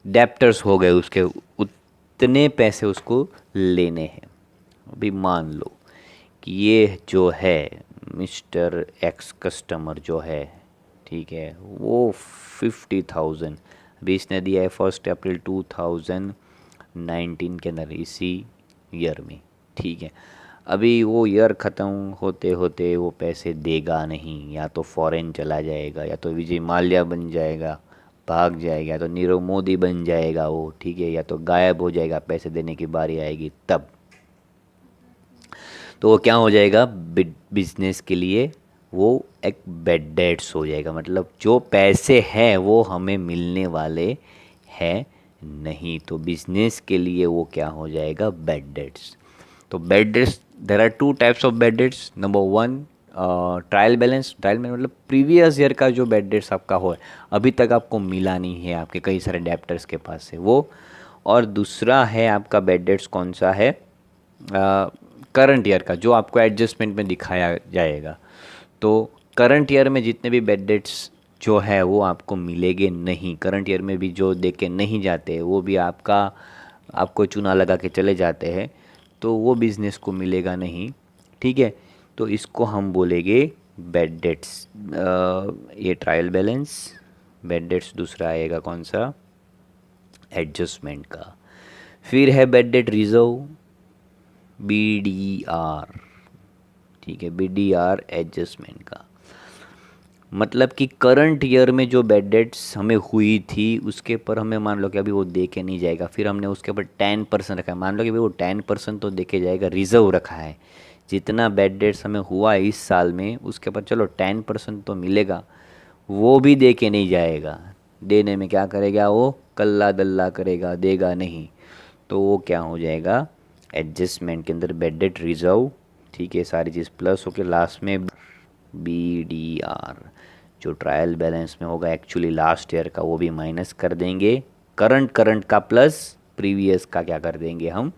डेप्टर्स हो गए उसके, उतने पैसे उसको लेने हैं। अभी मान लो कि ये जो है मिस्टर एक्स कस्टमर जो है, ठीक है, वो 50,000 अभी इसने दिया है 1 अप्रैल 2023 19 के अंदर, इसी ईयर में। ठीक है, अभी वो ईयर ख़त्म होते होते वो पैसे देगा नहीं, या तो फॉरेन चला जाएगा, या तो विजय माल्या बन जाएगा, भाग जाएगा, या तो नीरव मोदी बन जाएगा वो। ठीक है, या तो गायब हो जाएगा, पैसे देने की बारी आएगी तब। तो वो क्या हो जाएगा, बिजनेस के लिए वो एक बैड डेट्स हो जाएगा, मतलब जो पैसे हैं वो हमें मिलने वाले हैं नहीं, तो बिजनेस के लिए वो क्या हो जाएगा, बैड डेट्स। तो bad debts, there are two types of bad debts. Number one, trial balance. Trial balance मतलब प्रीवियस ईयर का जो बैड डेट्स आपका हो, अभी तक आपको मिला नहीं है, आपके कई सारे डेप्टर्स के पास है वो। और दूसरा है आपका बैड डेट्स कौन सा है, करंट ईयर का, जो आपको एडजस्टमेंट में दिखाया जाएगा। तो करंट ईयर में जितने भी बैड डेट्स जो है वो आपको मिलेंगे नहीं, करंट ईयर में भी जो दे के नहीं जाते वो भी आपको चूना लगा के चले जाते हैं, तो वो बिज़नेस को मिलेगा नहीं। ठीक है, तो इसको हम बोलेंगे बैड डेट्स। ये ट्रायल बैलेंस, बैड डेट्स। दूसरा आएगा कौन सा, एडजस्टमेंट का। फिर है बैड डेट रिजर्व, BDR। ठीक है, BDR एडजस्टमेंट का मतलब कि करंट ईयर में जो बैड डेट्स हमें हुई थी उसके पर हमें मान लो कि अभी वो दे के नहीं जाएगा, फिर हमने उसके ऊपर 10% रखा है, मान लो कि भाई वो 10% तो देके जाएगा, रिजर्व रखा है। जितना बैड डेट्स हमें हुआ है इस साल में उसके ऊपर चलो 10% तो मिलेगा, वो भी दे के नहीं जाएगा। देने में क्या करेगा वो, कल्ला दल्ला करेगा, देगा नहीं, तो वो क्या हो जाएगा, एडजस्टमेंट के अंदर बैड डेट रिजर्व। ठीक है, सारी चीज़ प्लस होके लास्ट में BDR, जो ट्रायल बैलेंस में होगा एक्चुअली लास्ट ईयर का, वो भी माइनस कर देंगे। करंट का प्लस प्रीवियस का क्या कर देंगे, हम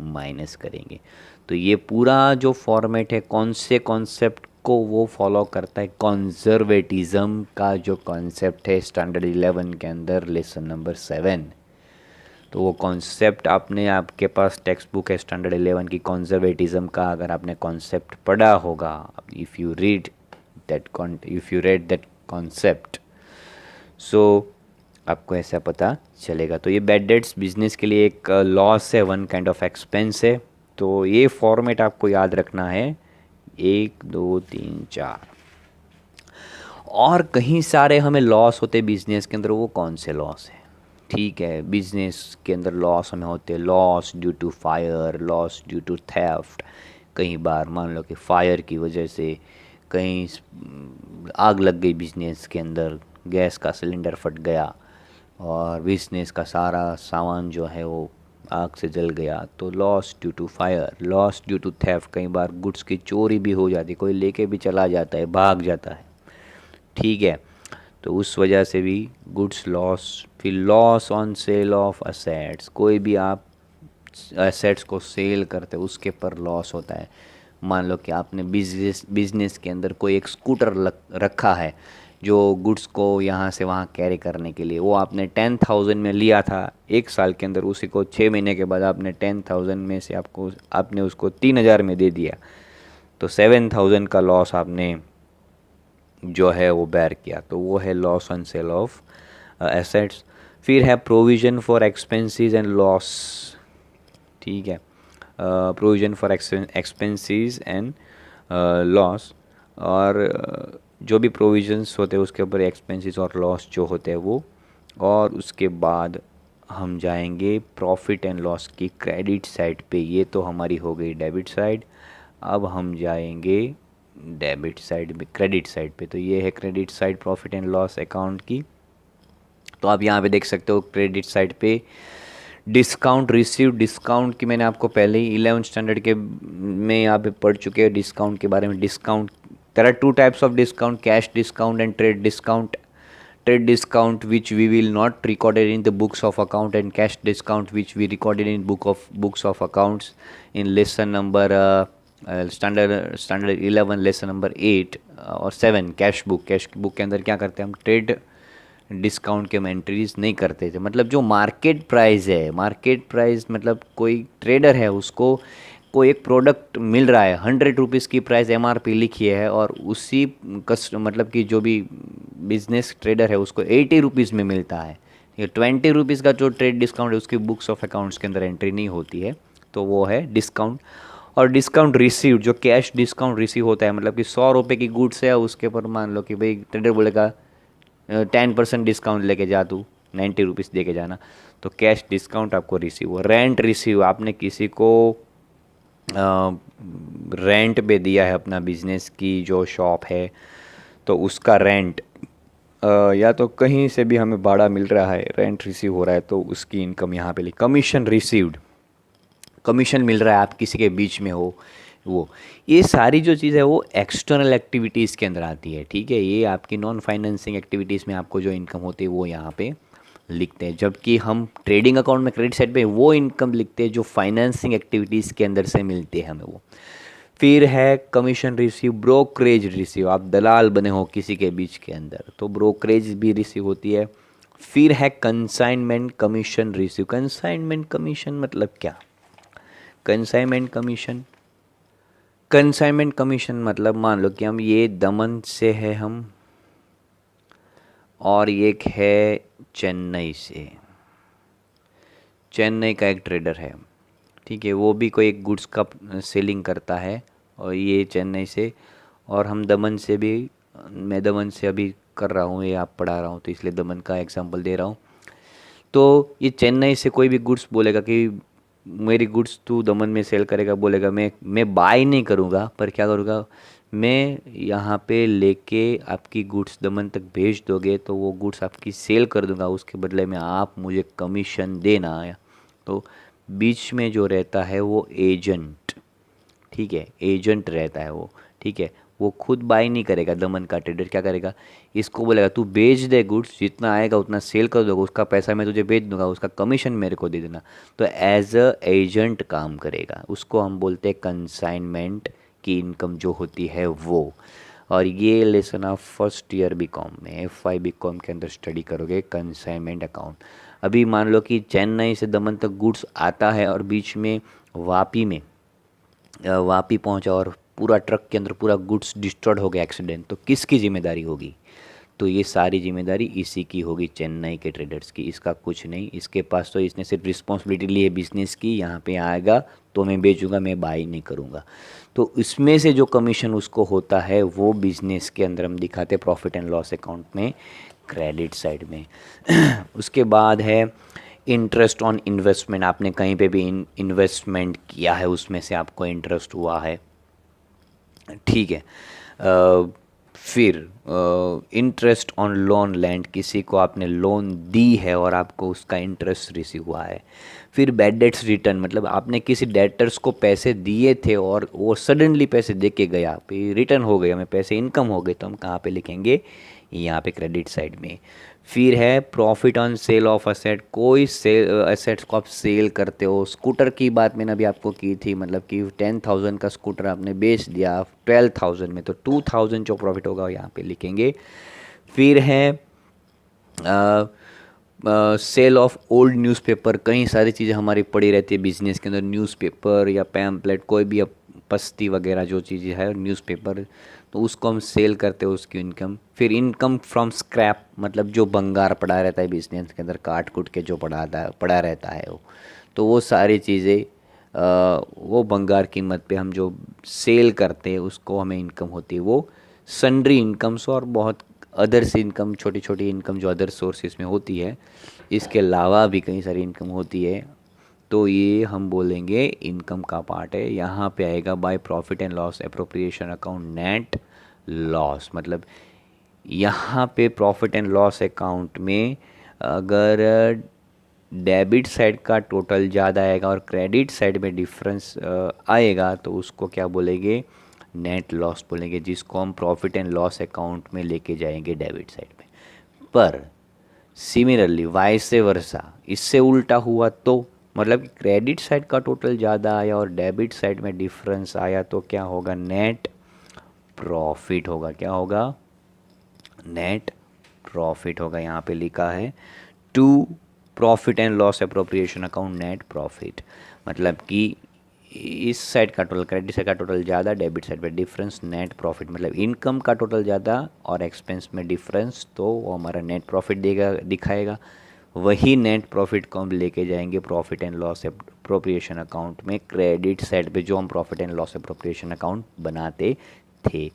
माइनस करेंगे। तो ये पूरा जो फॉर्मेट है कौन से कॉन्सेप्ट को वो फॉलो करता है, कंजर्वेटिज्म का जो कॉन्सेप्ट है स्टैंडर्ड 11 के अंदर लेसन नंबर 7। तो वो कॉन्सेप्ट आपके पास टेक्स्ट बुक है स्टैंडर्ड 11 की, कंजर्वेटिज्म का अगर आपने कॉन्सेप्ट पढ़ा होगा, if you read that concept, so आपको ऐसा पता चलेगा। तो ये बैड डेट्स बिजनेस के लिए एक लॉस है, वन काइंड ऑफ एक्सपेंस है। तो ये फॉर्मेट आपको याद रखना है, 1 2 3 4। और कहीं सारे हमें लॉस होते बिजनेस के अंदर, वो कौन से लॉस है। ठीक है, बिजनेस के अंदर लॉस हमें होते हैं, loss due to fire, loss due to theft. कई बार मान लो कि फायर की वजह से कहीं आग लग गई बिजनेस के अंदर, गैस का सिलेंडर फट गया और बिजनेस का सारा सामान जो है वो आग से जल गया, तो loss due to fire. Loss due to theft, कई बार गुड्स की चोरी भी हो जाती, कोई लेके भी चला जाता है, भाग जाता है। ठीक है, तो उस वजह से भी गुड्स लॉस। फिर loss on sale of assets, कोई भी आप एसेट्स को सेल करते हो उसके पर लॉस होता है। मान लो कि आपने बिजनेस के अंदर कोई एक स्कूटर रखा है जो गुड्स को यहाँ से वहाँ कैरी करने के लिए, वो आपने 10,000 में लिया था एक साल के अंदर, उसी को 6 महीने के बाद आपने 10,000 में से आपने उसको 3,000 में दे दिया, तो 7,000 का लॉस आपने जो है वो बेयर किया, तो वो है loss on sale of assets. फिर है provision for expenses and loss. ठीक है, provision for expenses and loss, और जो भी प्रोविजंस होते हैं उसके ऊपर एक्सपेंसेस और लॉस जो होते हैं वो। और उसके बाद हम जाएंगे प्रॉफिट एंड लॉस की क्रेडिट साइड पे, ये तो हमारी हो गई डेबिट साइड। अब हम जाएंगे डेबिट साइड में, क्रेडिट साइड पे, तो ये है credit side profit and loss account की। तो आप यहाँ पे देख सकते हो क्रेडिट साइड पे डिस्काउंट रिसीव, डिस्काउंट की मैंने आपको पहले ही 11th स्टैंडर्ड के में यहाँ पे पढ़ चुके हैं डिस्काउंट के बारे में। Discount, there are two types of discount, cash discount and trade discount. Trade discount which we will not recorded in the books of account, and cash discount which we recorded in books of accounts in lesson number standard 11 lesson number 8 और 7 cash book के अंदर क्या करते हैं हम, trade discount के हम entries नहीं करते थे। मतलब जो मार्केट प्राइस है, मार्केट प्राइस मतलब कोई ट्रेडर है उसको कोई एक प्रोडक्ट मिल रहा है, 100 रुपीज़ की प्राइस MRP लिखी है, और उसी मतलब कि जो भी बिजनेस ट्रेडर है उसको 80 रुपीज़ में मिलता है, ये 20 रुपीज़ का जो ट्रेड डिस्काउंट है उसकी बुक्स ऑफ अकाउंट्स के अंदर एंट्री नहीं होती है, तो वो है डिस्काउंट। और डिस्काउंट रिसीव, जो कैश डिस्काउंट रिसीव होता है, मतलब कि 100 रुपये की गुड्स है, उसके ऊपर मान लो कि भाई ट्रेडर बोलेगा 10% डिस्काउंट लेके जा तू, 90 रुपीज़ दे के जाना, तो कैश डिस्काउंट आपको रिसीव हुआ। रेंट रिसीव, आपने किसी को रेंट पे दिया है अपना बिजनेस की जो शॉप है, तो उसका रेंट या तो कहीं से भी हमें भाड़ा मिल रहा है, रेंट रिसीव हो रहा है, तो उसकी इनकम यहाँ पे लिखी। कमीशन रिसीव्ड, कमीशन मिल रहा है, आप किसी के बीच में हो, वो ये सारी जो चीज़ है वो एक्सटर्नल एक्टिविटीज़ के अंदर आती है, ठीक है। ये आपकी नॉन फाइनेंसिंग एक्टिविटीज़ में आपको जो इनकम होती है वो यहाँ पे लिखते हैं, जबकि हम ट्रेडिंग अकाउंट में क्रेडिट साइड पे वो इनकम लिखते हैं जो फाइनेंसिंग एक्टिविटीज़ के अंदर से मिलती है हमें वो। फिर है कमीशन रिसीव, ब्रोकरेज रिसीव, आप दलाल बने हो किसी के बीच के अंदर, तो ब्रोकरेज भी रिसीव होती है। फिर है consignment commission receive. Consignment commission मतलब क्या? कंसाइनमेंट कमीशन, कंसाइनमेंट कमीशन मतलब मान लो कि हम ये दमन से है हम, और एक है चेन्नई से, चेन्नई का एक ट्रेडर है, ठीक है, वो भी कोई एक गुड्स का सेलिंग करता है, और ये चेन्नई से, और हम दमन से भी, मैं दमन से अभी कर रहा हूँ, ये आप पढ़ा रहा हूँ, तो इसलिए दमन का एग्जांपल दे रहा हूँ। तो ये चेन्नई से कोई भी गुड्स बोलेगा कि मेरी गुड्स तू दमन में सेल करेगा, बोलेगा मैं बाय नहीं करूँगा, पर क्या करूँगा, मैं यहाँ पे लेके आपकी गुड्स दमन तक भेज दोगे तो वो गुड्स आपकी सेल कर दूँगा, उसके बदले में आप मुझे कमीशन देना। तो बीच में जो रहता है वो एजेंट, ठीक है, एजेंट रहता है वो, ठीक है, वो खुद बाय नहीं करेगा। दमन का ट्रेडर क्या करेगा, इसको बोलेगा तू बेच दे गुड्स, जितना आएगा उतना सेल कर दोगे, उसका पैसा मैं तुझे बेच दूंगा, उसका कमीशन मेरे को दे देना। तो एज अ एजेंट काम करेगा, उसको हम बोलते हैं कंसाइनमेंट की इनकम जो होती है वो। और ये लेसन आप फर्स्ट ईयर बीकॉम में, FY बीकॉम के अंदर स्टडी करोगे, कंसाइनमेंट अकाउंट। अभी मान लो कि चेन्नई से दमन तक गुड्स आता है और बीच में वापी में वापी पहुंचा और पूरा ट्रक के अंदर पूरा गुड्स डिस्ट्रॉयड हो गया एक्सीडेंट, तो किसकी जिम्मेदारी होगी? तो ये सारी जिम्मेदारी इसी की होगी, चेन्नई के ट्रेडर्स की, इसका कुछ नहीं। इसके पास तो इसने सिर्फ रिस्पॉन्सिबिलिटी ली है बिजनेस की, यहाँ पे आएगा तो मैं बेचूंगा, मैं बाई नहीं करूँगा। तो इसमें से जो कमीशन उसको होता है वो बिजनेस के अंदर हम दिखाते प्रॉफिट एंड लॉस अकाउंट में, क्रेडिट साइड में। उसके बाद है इंटरेस्ट ऑन इन्वेस्टमेंट, आपने कहीं पे भी इन्वेस्टमेंट किया है, उसमें से आपको इंटरेस्ट हुआ है, ठीक है। फिर इंटरेस्ट ऑन लोन लैंड, किसी को आपने लोन दी है और आपको उसका इंटरेस्ट रिसीव हुआ है। फिर बैड डेट्स रिटर्न, मतलब आपने किसी डेटर्स को पैसे दिए थे और वो सडनली पैसे दे के गया, फिर रिटर्न हो गया, हमें पैसे इनकम हो गए, तो हम कहाँ पे लिखेंगे? यहाँ पे क्रेडिट साइड में। फिर है profit on sale of asset, कोई सेल असेट्स को आप सेल करते हो। स्कूटर की बात मैंने अभी आपको की थी, मतलब कि 10,000 का स्कूटर आपने बेच दिया 12,000 में, तो 2,000 जो प्रॉफिट होगा यहाँ पे लिखेंगे। फिर है सेल ऑफ ओल्ड न्यूज़पेपर, कई सारी चीज़ें हमारी पड़ी रहती है बिजनेस के अंदर, न्यूज़पेपर या पैम्पलेट, कोई भी पस्ती वगैरह जो चीज़ें है न्यूज़पेपर, तो उसको हम सेल करते हैं, उसकी इनकम। फिर इनकम फ्रॉम स्क्रैप, मतलब जो बंगार पड़ा रहता है बिजनेस के अंदर, काट कुट के जो पड़ा रहता है वो, तो वो सारी चीज़ें वो बंगार कीमत पे हम जो सेल करते हैं उसको हमें इनकम होती है, वो सन्ड्री इनकम्स। और बहुत अदर्स इनकम, छोटी छोटी इनकम जो अदर सोर्सेज में होती है, इसके अलावा भी कई सारी इनकम होती है, तो ये हम बोलेंगे इनकम का पार्ट है। यहाँ पे आएगा by profit and loss appropriation account net loss, मतलब यहाँ पे प्रॉफिट एंड लॉस अकाउंट में अगर डेबिट साइड का टोटल ज़्यादा आएगा और क्रेडिट साइड में डिफरेंस आएगा, तो उसको क्या बोलेंगे? नेट लॉस बोलेंगे, जिसको हम प्रॉफिट एंड लॉस अकाउंट में लेके जाएंगे डेबिट साइड में। पर सिमिलरली वाइस वर्सा, इससे उल्टा हुआ तो, मतलब क्रेडिट साइड का टोटल ज़्यादा आया और डेबिट साइड में डिफरेंस आया, तो क्या होगा? नेट प्रॉफिट होगा। क्या होगा? नेट प्रॉफिट होगा। यहाँ पे लिखा है to profit and loss appropriation account net profit, मतलब कि इस साइड का टोटल, क्रेडिट साइड का टोटल ज़्यादा, डेबिट साइड पे डिफरेंस, नेट प्रॉफिट, मतलब इनकम का टोटल ज़्यादा और एक्सपेंस में डिफरेंस, तो वो हमारा नेट प्रॉफिट देगा, दिखाएगा। वही नेट प्रॉफिट को हम लेके जाएंगे profit and loss appropriation account में, क्रेडिट साइड पे जो हम profit and loss appropriation account बनाते थे।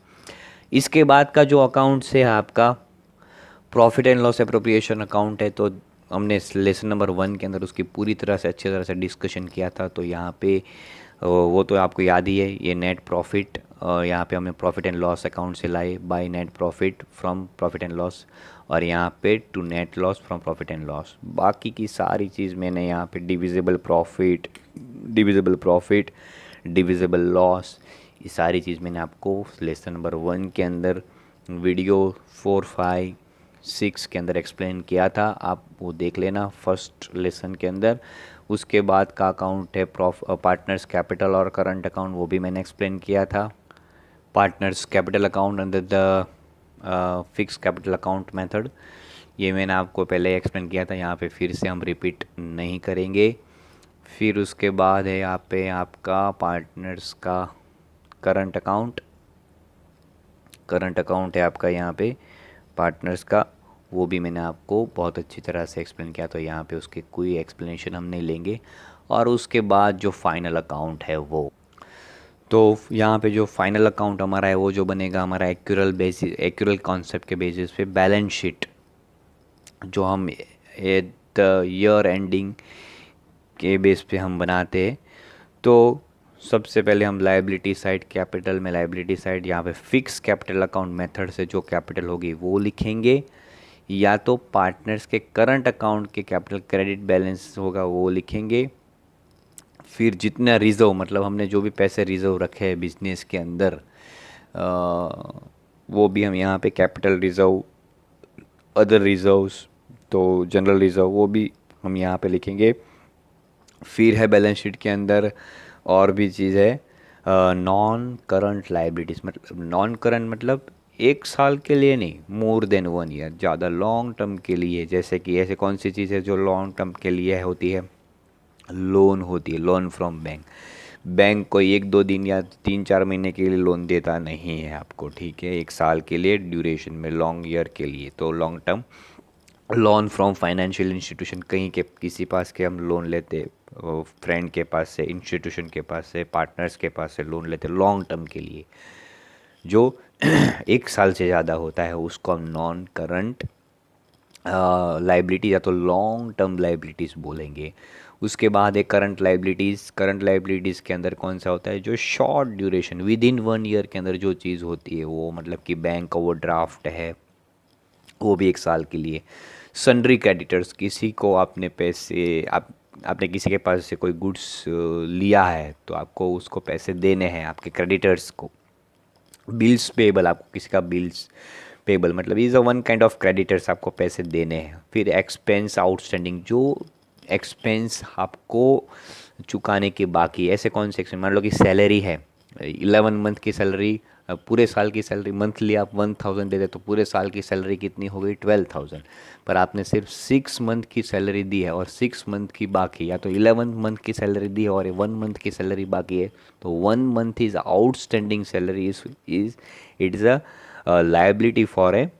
इसके बाद का जो अकाउंट है आपका profit and loss appropriation account है, तो हमने लेसन नंबर 1 के अंदर उसकी पूरी तरह से अच्छी तरह से डिस्कशन किया था। तो यहाँ पे वो तो आपको याद ही है, ये नेट प्रॉफिट यहाँ पे हमने प्रॉफिट एंड लॉस अकाउंट से लाए by net profit from profit and loss, और यहाँ पे to net loss from profit and loss. बाकी की सारी चीज़ मैंने यहाँ पे डिविजिबल प्रॉफिट, डिविजिबल लॉस, ये सारी चीज़ मैंने आपको लेसन नंबर 1 के अंदर वीडियो 4, 5, 6 के अंदर एक्सप्लेन किया था। आप वो देख लेना फर्स्ट लेसन के अंदर। उसके बाद का अकाउंट है पार्टनर्स कैपिटल और करंट अकाउंट, वो भी मैंने एक्सप्लेन किया था। Partners capital account under the fix capital account method, ये मैंने आपको पहले एक्सप्लेन किया था, यहाँ पे फिर से हम रिपीट नहीं करेंगे। फिर उसके बाद है यहाँ पे आपका पार्टनर्स का करंट अकाउंट है आपका यहाँ पे पार्टनर्स का, वो भी मैंने आपको बहुत अच्छी तरह से एक्सप्लेन किया, तो यहाँ पे उसके कोई एक्सप्लेनेशन हम नहीं लेंगे। और उसके बाद जो फाइनल अकाउंट है वो, तो यहाँ पे जो फाइनल अकाउंट हमारा है वो जो बनेगा हमारा एक्यूरल कॉन्सेप्ट के बेसिस पे बैलेंस शीट, जो हम एट द ईयर एंडिंग के बेस पे हम बनाते हैं। तो सबसे पहले हम लायबिलिटी साइड, कैपिटल में लायबिलिटी साइड यहाँ पे फिक्स कैपिटल अकाउंट मेथड से जो कैपिटल होगी वो लिखेंगे, या तो पार्टनर्स के करंट अकाउंट के कैपिटल क्रेडिट बैलेंस होगा वो लिखेंगे। फिर जितना रिज़र्व, मतलब हमने जो भी पैसे रिज़र्व रखे हैं बिजनेस के अंदर, वो भी हम यहाँ पे कैपिटल रिज़र्व, अदर रिज़र्व्स, तो जनरल रिज़र्व, वो भी हम यहाँ पे लिखेंगे। फिर है बैलेंस शीट के अंदर और भी चीज़ है नॉन करंट लाइबिलिटीज़, मतलब नॉन करंट मतलब 1 साल के लिए नहीं, मोर देन 1 ईयर, ज़्यादा लॉन्ग टर्म के लिए। जैसे कि ऐसे कौन सी चीज़ है जो लॉन्ग टर्म के लिए होती है, लोन होती है, लोन फ्रॉम बैंक। बैंक कोई 1-2 दिन या 3-4 महीने के लिए लोन देता नहीं है आपको, ठीक है, 1 साल के लिए ड्यूरेशन में, लॉन्ग ईयर के लिए। तो long term loan from financial institution, कहीं के किसी पास के हम लोन लेते, फ्रेंड के पास से, इंस्टीट्यूशन के पास से, पार्टनर्स के पास से लोन लेते लॉन्ग टर्म के लिए, जो 1 साल से ज़्यादा होता है, उसको हम नॉन करंट लाइबिलिटी या तो लॉन्ग टर्म लाइबिलिटीज़ बोलेंगे। उसके बाद एक करंट लाइबिलिटीज़ के अंदर कौन सा होता है, जो short duration with in 1 year के अंदर जो चीज़ होती है वो, मतलब कि बैंक का वो ड्राफ्ट है वो भी 1 साल के लिए। सन्ड्री क्रेडिटर्स, किसी को आपने पैसे, आपने किसी के पास से कोई गुड्स लिया है तो आपको उसको पैसे देने हैं आपके क्रेडिटर्स को। बिल्स पेबल, आपको किसी का बिल्स पेबल मतलब is a one kind of creditors, आपको पैसे देने हैं। फिर एक्सपेंस आउटस्टैंडिंग, जो एक्सपेंस आपको चुकाने के बाकी, ऐसे कौन से एक्सपेंस, मान लो कि सैलरी है 11 मंथ की सैलरी, पूरे साल की सैलरी मंथली आप 1000 दे दे तो पूरे साल की सैलरी कितनी हो गई 12,000, पर आपने सिर्फ 6 मंथ की सैलरी दी है और 6 मंथ की बाकी, या तो 11 मंथ की सैलरी दी है और 1 मंथ की सैलरी बाकी है, तो 1 month is outstanding salary, it is a liability for a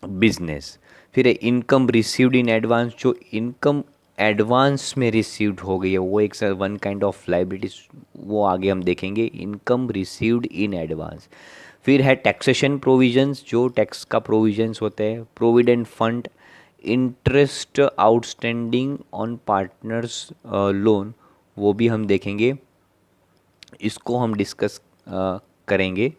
business. फिर इनकम रिसीव्ड इन एडवांस, जो इनकम एडवांस में रिसीव्ड हो गई है वो एक वन काइंड ऑफ लाइबिलिटीज, वो आगे हम देखेंगे, इनकम रिसीव्ड इन एडवांस। फिर है टैक्सेशन प्रोविजंस, जो टैक्स का प्रोविजंस होते हैं। Provident fund, interest outstanding on partners loan, वो भी हम देखेंगे, इसको हम डिस्कस करेंगे।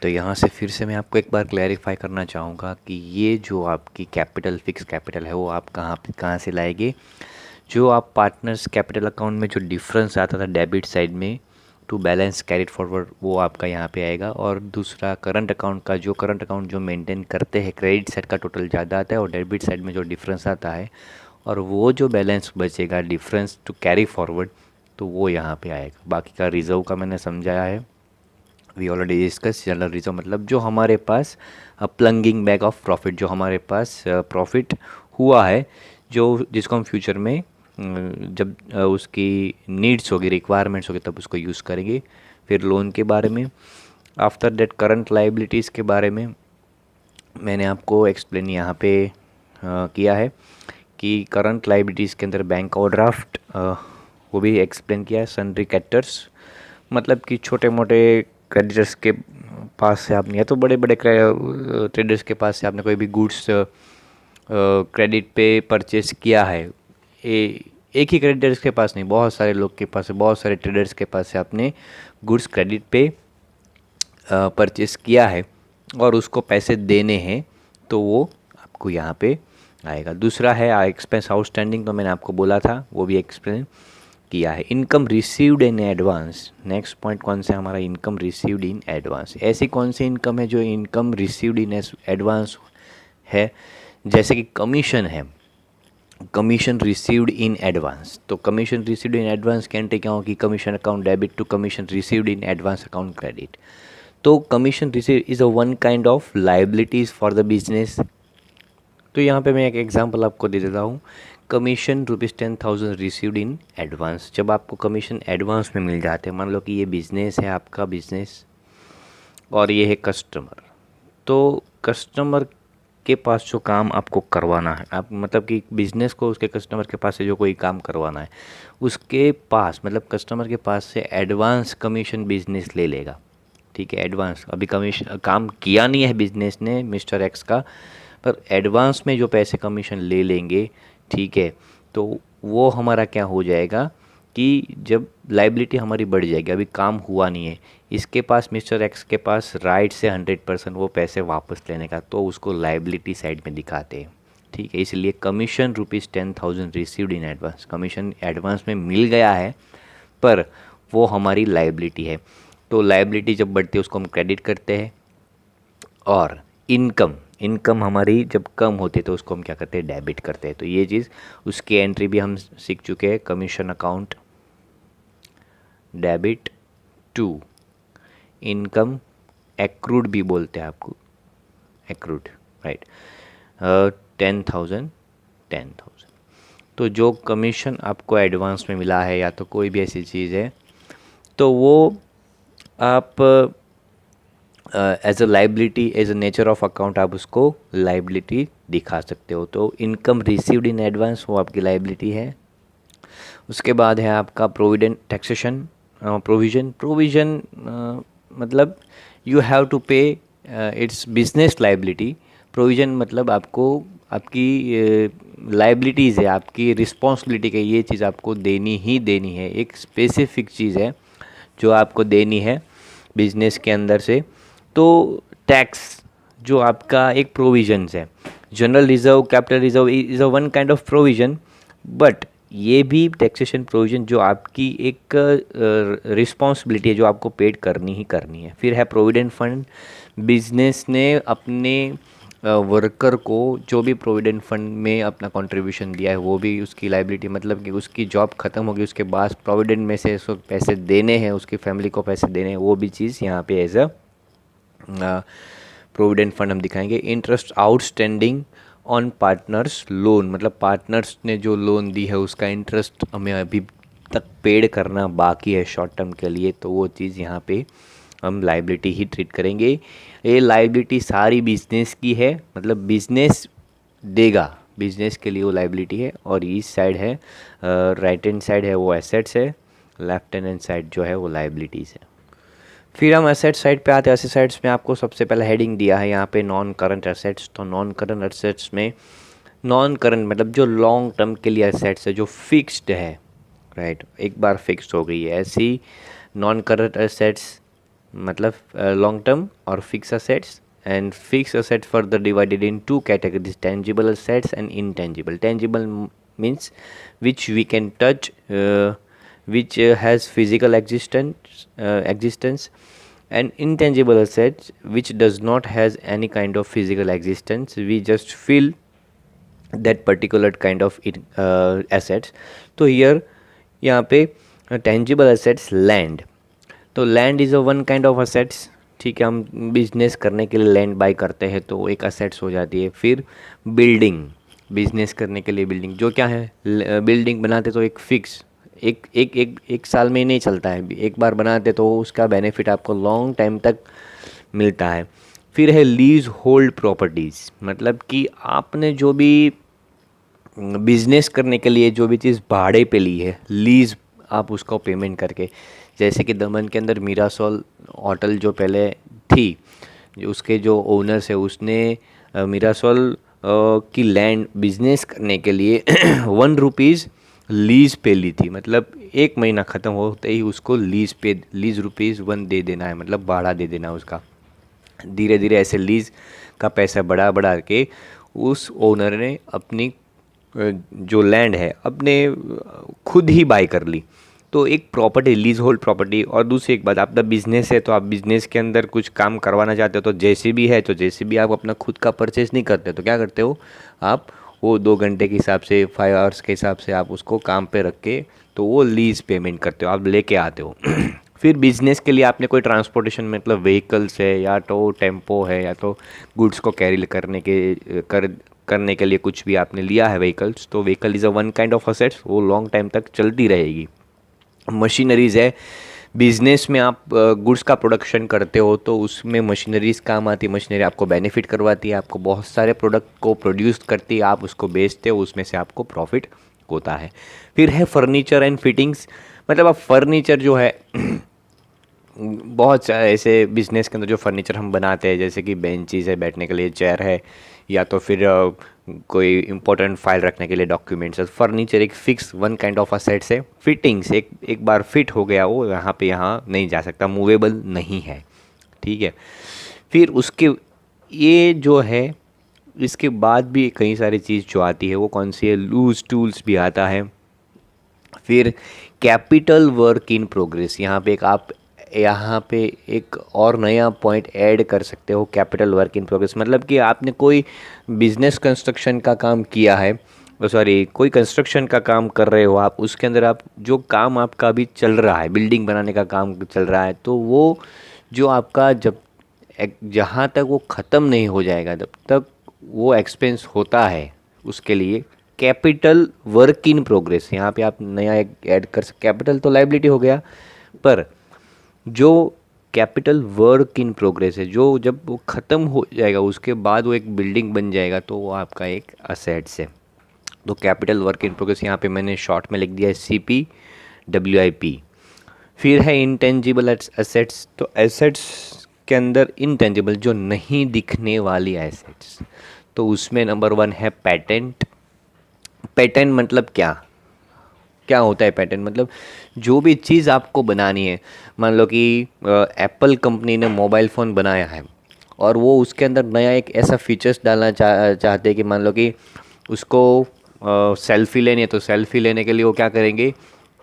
तो यहाँ से फिर से मैं आपको एक बार क्लैरिफाई करना चाहूँगा कि ये जो आपकी कैपिटल, फिक्स कैपिटल है, वो आप कहाँ से लाएंगे। जो आप पार्टनर्स कैपिटल अकाउंट में जो डिफरेंस आता था डेबिट साइड में टू बैलेंस कैरिड फॉरवर्ड, वो आपका यहाँ पे आएगा। और दूसरा करंट अकाउंट का, जो करंट अकाउंट जो मेंटेन करते हैं, क्रेडिट साइड का टोटल ज़्यादा आता है और डेबिट साइड में जो डिफरेंस आता है, और वो जो बैलेंस बचेगा डिफरेंस टू कैरी फॉरवर्ड, तो वो यहाँ पे आएगा। बाकी का रिजर्व का मैंने समझाया है, we already discuss. General reserve मतलब जो हमारे पास प्लंगिंग बैग ऑफ प्रॉफिट, जो हमारे पास प्रॉफिट हुआ है, जो जिसको हम फ्यूचर में जब उसकी नीड्स होगी, रिक्वायरमेंट्स होगी, तब उसको यूज़ करेंगे। फिर लोन के बारे में, आफ्टर दैट करंट लाइबिलिटीज़ के बारे में, मैंने आपको एक्सप्लेन यहाँ पे किया है कि करंट लाइबिलिटीज़ के अंदर बैंक ओवरड्राफ्ट वो भी एक्सप्लेन किया है। सन्ड्री क्रेडिटर्स मतलब कि छोटे मोटे क्रेडिटर्स के पास से आपने या तो बड़े बड़े ट्रेडर्स के पास से आपने कोई भी गुड्स क्रेडिट पे परचेस किया है। एक ही क्रेडिटर्स के पास नहीं, बहुत सारे लोग के पास, बहुत सारे ट्रेडर्स के पास से आपने गुड्स क्रेडिट पे परचेस किया है और उसको पैसे देने हैं, तो वो आपको यहाँ पे आएगा। दूसरा है एक्सपेंस आउटस्टैंडिंग, तो मैंने आपको बोला था, वो भी एक्सप्लेन किया है। Income received in advance, next point कौन सा हमारा, इनकम रिसीव्ड इन एडवांस। ऐसी कौन सी इनकम है जो इनकम रिसीव्ड इन एडवांस है, जैसे कि कमीशन है, कमीशन रिसीव्ड इन एडवांस। तो कमीशन रिसीव्ड इन एडवांस की एंट्री क्या होगी, commission account debit to commission received in advance account credit. तो commission receive is a one kind of liabilities for the business. तो यहाँ पे मैं एक एग्जांपल आपको दे देता हूँ। Commission ₹10,000 received in advance. जब आपको कमीशन एडवांस में मिल जाते हैं, मान लो कि ये बिज़नेस है आपका बिज़नेस और ये है कस्टमर, तो कस्टमर के पास जो काम आपको करवाना है, आप मतलब कि बिज़नेस को उसके कस्टमर के पास से जो कोई काम करवाना है, उसके पास मतलब कस्टमर के पास से एडवांस कमीशन बिज़नेस ले लेगा। ठीक है, एडवांस, अभी कमीशन काम किया नहीं है बिज़नेस ने मिस्टर एक्स का, पर एडवांस में जो पैसे कमीशन ले लेंगे, ठीक है, तो वो हमारा क्या हो जाएगा कि जब लाइबिलिटी हमारी बढ़ जाएगी, अभी काम हुआ नहीं है, इसके पास मिस्टर एक्स के पास राइट से 100% वो पैसे वापस लेने का, तो उसको लाइबिलिटी साइड में दिखाते हैं। ठीक है, इसलिए commission ₹10,000 received in advance, commission advance में मिल गया है पर वो हमारी लाइबिलिटी है। तो लाइबिलिटी जब बढ़ती है उसको हम क्रेडिट करते हैं, और इनकम हमारी जब कम होती है तो उसको हम क्या करते हैं, डेबिट करते हैं। तो ये चीज़, उसकी एंट्री भी हम सीख चुके हैं, commission account debit to income accrued भी बोलते हैं आपको, एक्रूड, राइट, 10,000। तो जो कमीशन आपको एडवांस में मिला है या तो कोई भी ऐसी चीज़ है, तो वो आप as a liability, as a nature of account आप उसको लाइबिलिटी दिखा सकते हो। तो इनकम रिसीव्ड इन एडवांस वो आपकी लाइबिलिटी है। उसके बाद है आपका प्रोविडेंट टैक्सेशन प्रोविज़न मतलब यू हैव टू पे, इट्स बिजनेस लाइबिलिटी। प्रोविज़न मतलब आपको आपकी लाइबिलिटीज़ है, आपकी रिस्पॉन्सिबिलिटी का, ये चीज़ आपको देनी ही देनी है, एक स्पेसिफिक चीज़ है जो आपको देनी है बिजनेस के अंदर से। तो टैक्स जो आपका एक प्रोविजंस है, general reserve, capital reserve is a one kind of provision, but ये भी टैक्सेशन प्रोविजन जो आपकी एक रिस्पॉन्सिबिलिटी है जो आपको पेड करनी ही करनी है। फिर है प्रोविडेंट फंड, बिजनेस ने अपने वर्कर को जो भी प्रोविडेंट फंड में अपना कंट्रीब्यूशन दिया है वो भी उसकी लाइबिलिटी, मतलब कि उसकी जॉब ख़त्म होगी उसके बाद प्रोविडेंट में से उसको पैसे देने हैं, उसकी फैमिली को पैसे देने हैं, वो भी चीज़ यहाँ पे एज अ प्रोविडेंट फंड हम दिखाएंगे। Interest outstanding on partners loan, मतलब पार्टनर्स ने जो लोन दी है उसका इंटरेस्ट हमें अभी तक पेड करना बाकी है शॉर्ट टर्म के लिए, तो वो चीज़ यहाँ पे हम लाइबिलिटी ही ट्रीट करेंगे। ये लाइबिलिटी सारी बिजनेस की है, मतलब बिजनेस देगा, बिजनेस के लिए वो लाइबिलिटी है। और इस साइड है, राइट हैंड साइड है वो एसेट्स है, लेफ्ट हैंड साइड जो है वो लाइबिलिटीज़ है। फिर हम एसेट साइड पे आते हैं। एसेट्स में आपको सबसे पहले हेडिंग दिया है यहाँ पे नॉन करंट एसेट्स। तो नॉन करंट एसेट्स में, नॉन करंट मतलब जो लॉन्ग टर्म के लिए एसेट्स है, जो फिक्स्ड है, राइट, एक बार फिक्स्ड हो गई है, ऐसी नॉन करंट एसेट्स मतलब लॉन्ग टर्म और fix assets. And fix assets further divided in two categories, tangible assets and intangible. Tangible means which we can touch, which has physical existence, and intangible assets which does not has any kind of physical existence, we just feel that particular kind of assets. तो here यहाँ पे tangible assets land, तो land is a one kind of assets. ठीक है, हम business करने के लिए लैंड बाई करते हैं तो एक असेट्स हो जाती है। फिर बिल्डिंग, बिजनेस करने के लिए बिल्डिंग, जो क्या है, बिल्डिंग बनाते तो एक फिक्स एक साल में नहीं चलता है, एक बार बनाते तो उसका बेनिफिट आपको लॉन्ग टाइम तक मिलता है। फिर है लीज होल्ड प्रॉपर्टीज़, मतलब कि आपने जो भी बिजनेस करने के लिए जो भी चीज़ भाड़े पे ली है, लीज आप उसको पेमेंट करके, जैसे कि दमन के अंदर मीरासोल होटल जो पहले थी, जो उसके जो ओनर्स है उसने मीरासोल की लैंड बिजनेस करने के लिए 1 रुपीज़ लीज पे ली थी, मतलब 1 महीना ख़त्म होते ही उसको लीज ₹1 दे देना है, मतलब भाड़ा दे देना है उसका। धीरे धीरे ऐसे लीज का पैसा बढ़ा बढ़ा के उस ओनर ने अपनी जो लैंड है अपने खुद ही बाय कर ली। तो एक प्रॉपर्टी, लीज होल्ड प्रॉपर्टी। और दूसरी एक बात, आपका बिजनेस है तो आप बिजनेस के अंदर कुछ काम करवाना चाहते हो, तो जेसीबी है तो जेसीबी आप अपना खुद का परचेज नहीं करते, तो क्या करते हो आप, वो 2 घंटे के हिसाब से, 5 आवर्स के हिसाब से आप उसको काम पे रख के, तो वो लीज पेमेंट करते हो, आप लेके आते हो। फिर बिजनेस के लिए आपने कोई ट्रांसपोर्टेशन, मतलब व्हीकल्स है या तो टेम्पो है या तो गुड्स को कैरी करने के लिए कुछ भी आपने लिया है व्हीकल्स, तो vehicle is a one kind of assets, वो लॉन्ग टाइम तक चलती रहेगी। मशीनरीज़ है, बिजनेस में आप गुड्स का प्रोडक्शन करते हो तो उसमें मशीनरीज काम आती है, मशीनरी आपको बेनिफिट करवाती है, आपको बहुत सारे प्रोडक्ट को प्रोड्यूस करती है, आप उसको बेचते हो, उसमें से आपको प्रॉफिट होता है। फिर है फर्नीचर एंड फिटिंग्स, मतलब आप फर्नीचर जो है बहुत सारे ऐसे बिजनेस के अंदर जो फर्नीचर हम बनाते हैं, जैसे कि बेंचेस है बैठने के लिए, चेयर है, या तो फिर कोई इंपॉर्टेंट फाइल रखने के लिए डॉक्यूमेंट्स है। फर्नीचर एक fix one kind of assets है। फिटिंग्स एक बार फिट हो गया वो यहाँ पे यहाँ नहीं जा सकता, मूवेबल नहीं है, ठीक है। फिर उसके ये जो है, इसके बाद भी कई सारी चीज़ जो आती है वो कौन सी है, लूज टूल्स भी आता है। फिर कैपिटल वर्क इन प्रोग्रेस, यहाँ पे एक और नया पॉइंट ऐड कर सकते हो, कैपिटल वर्क इन प्रोग्रेस, मतलब कि आपने कोई बिजनेस कंस्ट्रक्शन का काम किया है, सॉरी कोई कंस्ट्रक्शन का काम कर रहे हो आप, उसके अंदर आप जो काम आपका अभी चल रहा है, बिल्डिंग बनाने का काम चल रहा है, तो वो जो आपका जहाँ तक वो ख़त्म नहीं हो जाएगा तब तक वो एक्सपेंस होता है, उसके लिए कैपिटल वर्क इन प्रोग्रेस यहाँ पे आप नया एक ऐड कर सकते। कैपिटल तो लाइबिलिटी हो गया, पर जो कैपिटल वर्क इन प्रोग्रेस है, जो जब वो ख़त्म हो जाएगा उसके बाद वो एक बिल्डिंग बन जाएगा, तो वो आपका एक असेट्स है। तो कैपिटल वर्क इन प्रोग्रेस यहाँ पे मैंने शॉर्ट में लिख दिया है CPWIP। फिर है इंटेंजिबल एसेट्स, तो एसेट्स के अंदर इंटेंजिबल जो नहीं दिखने वाली एसेट्स, तो उसमें नंबर 1 है पेटेंट। पेटेंट मतलब क्या होता है पेटेंट, मतलब जो भी चीज़ आपको बनानी है, मान लो कि एप्पल कंपनी ने मोबाइल फ़ोन बनाया है और वो उसके अंदर नया एक ऐसा फीचर्स डालना चाहते हैं कि मान लो कि उसको सेल्फ़ी लेनी है, तो सेल्फ़ी लेने के लिए वो क्या करेंगे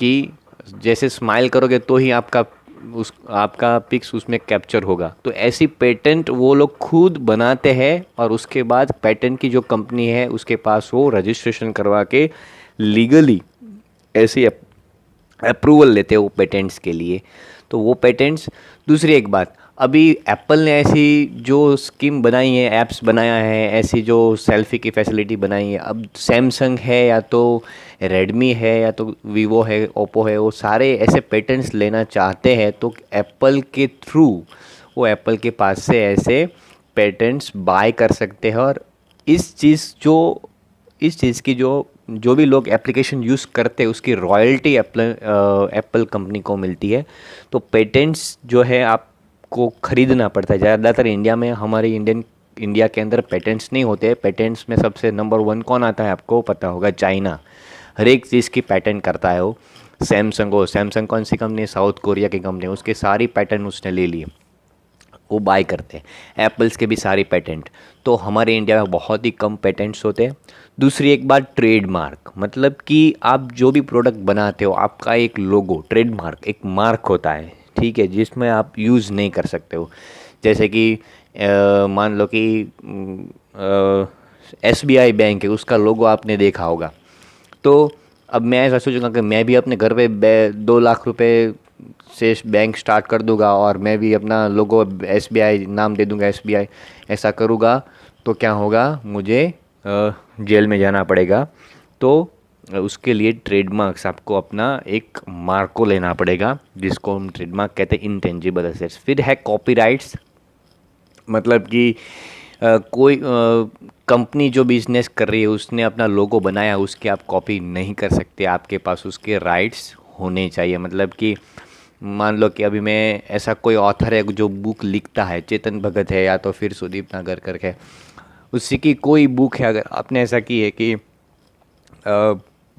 कि जैसे स्माइल करोगे तो ही आपका पिक्स उसमें कैप्चर होगा। तो ऐसी पेटेंट वो लोग खुद बनाते हैं और उसके बाद पेटेंट की जो कंपनी है उसके पास वो रजिस्ट्रेशन करवा के लीगली ऐसी अप्रूवल लेते हैं वो पेटेंट्स के लिए। तो वो पेटेंट्स, दूसरी एक बात, अभी एप्पल ने ऐसी जो स्कीम बनाई है, ऐप्स बनाया है, ऐसी जो सेल्फी की फैसिलिटी बनाई है, अब सैमसंग है या तो रेडमी है या तो वीवो है, ओप्पो है, वो सारे ऐसे पेटेंट्स लेना चाहते हैं, तो एप्पल के थ्रू वो एप्पल के पास से ऐसे पेटेंट्स बाय कर सकते हैं। और इस चीज़ की जो भी लोग एप्लीकेशन यूज़ करते हैं उसकी रॉयल्टी एप्पल कंपनी को मिलती है। तो पेटेंट्स जो है आपको ख़रीदना पड़ता है। ज़्यादातर इंडिया के अंदर पेटेंट्स नहीं होते। पेटेंट्स में सबसे नंबर 1 कौन आता है आपको पता होगा, चाइना। हर एक चीज़ की पेटेंट करता है वो। सैमसंग कौन सी कंपनी है, साउथ कोरिया की कंपनी है, उसके सारी पेटेंट उसने ले लिए, वो बाय करते हैं। एप्पल्स के भी सारी पेटेंट। तो हमारे इंडिया में बहुत ही कम पेटेंट्स होते हैं। दूसरी एक बात, ट्रेडमार्क, मतलब कि आप जो भी प्रोडक्ट बनाते हो आपका एक लोगो, ट्रेडमार्क, एक मार्क होता है, ठीक है, जिसमें आप यूज़ नहीं कर सकते हो। जैसे कि मान लो कि SBI बैंक है, उसका लोगो आपने देखा होगा। तो अब मैं ऐसा सोचूंगा कि मैं भी अपने घर पे 2 लाख रुपए से बैंक स्टार्ट कर दूंगा और मैं भी अपना लोगो SBI नाम दे दूंगा, SBI ऐसा करूँगा, तो क्या होगा, मुझे जेल में जाना पड़ेगा। तो उसके लिए ट्रेडमार्क्स, आपको अपना एक मार्क को लेना पड़ेगा, जिसको हम ट्रेडमार्क कहते हैं, इंटेंजिबल एसेट्स। फिर है कॉपीराइट्स, मतलब कि कोई कंपनी जो बिजनेस कर रही है उसने अपना लोगो बनाया, उसकी आप कॉपी नहीं कर सकते, आपके पास उसके राइट्स होने चाहिए। मतलब कि मान लो कि अभी मैं, ऐसा कोई ऑथर है जो बुक लिखता है, चेतन भगत है या तो फिर सुदीप नागर करके, उसी की कोई बुक है, अगर आपने ऐसा की है कि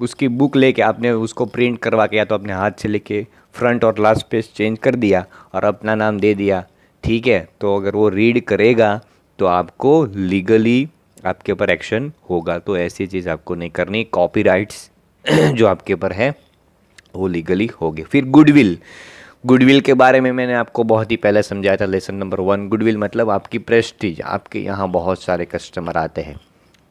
उसकी बुक लेके आपने उसको प्रिंट करवा के या तो अपने हाथ से लेके फ्रंट और लास्ट पेज चेंज कर दिया और अपना नाम दे दिया, ठीक है, तो अगर वो रीड करेगा तो आपको लीगली आपके ऊपर एक्शन होगा। तो ऐसी चीज़ आपको नहीं करनी। कॉपीराइट्स जो आपके ऊपर है वो लीगली होगी। फिर गुडविल, गुडविल के बारे में मैंने आपको बहुत ही पहले समझाया था, लेसन नंबर 1। गुडविल मतलब आपकी प्रेस्टीज, आपके यहाँ बहुत सारे कस्टमर आते हैं,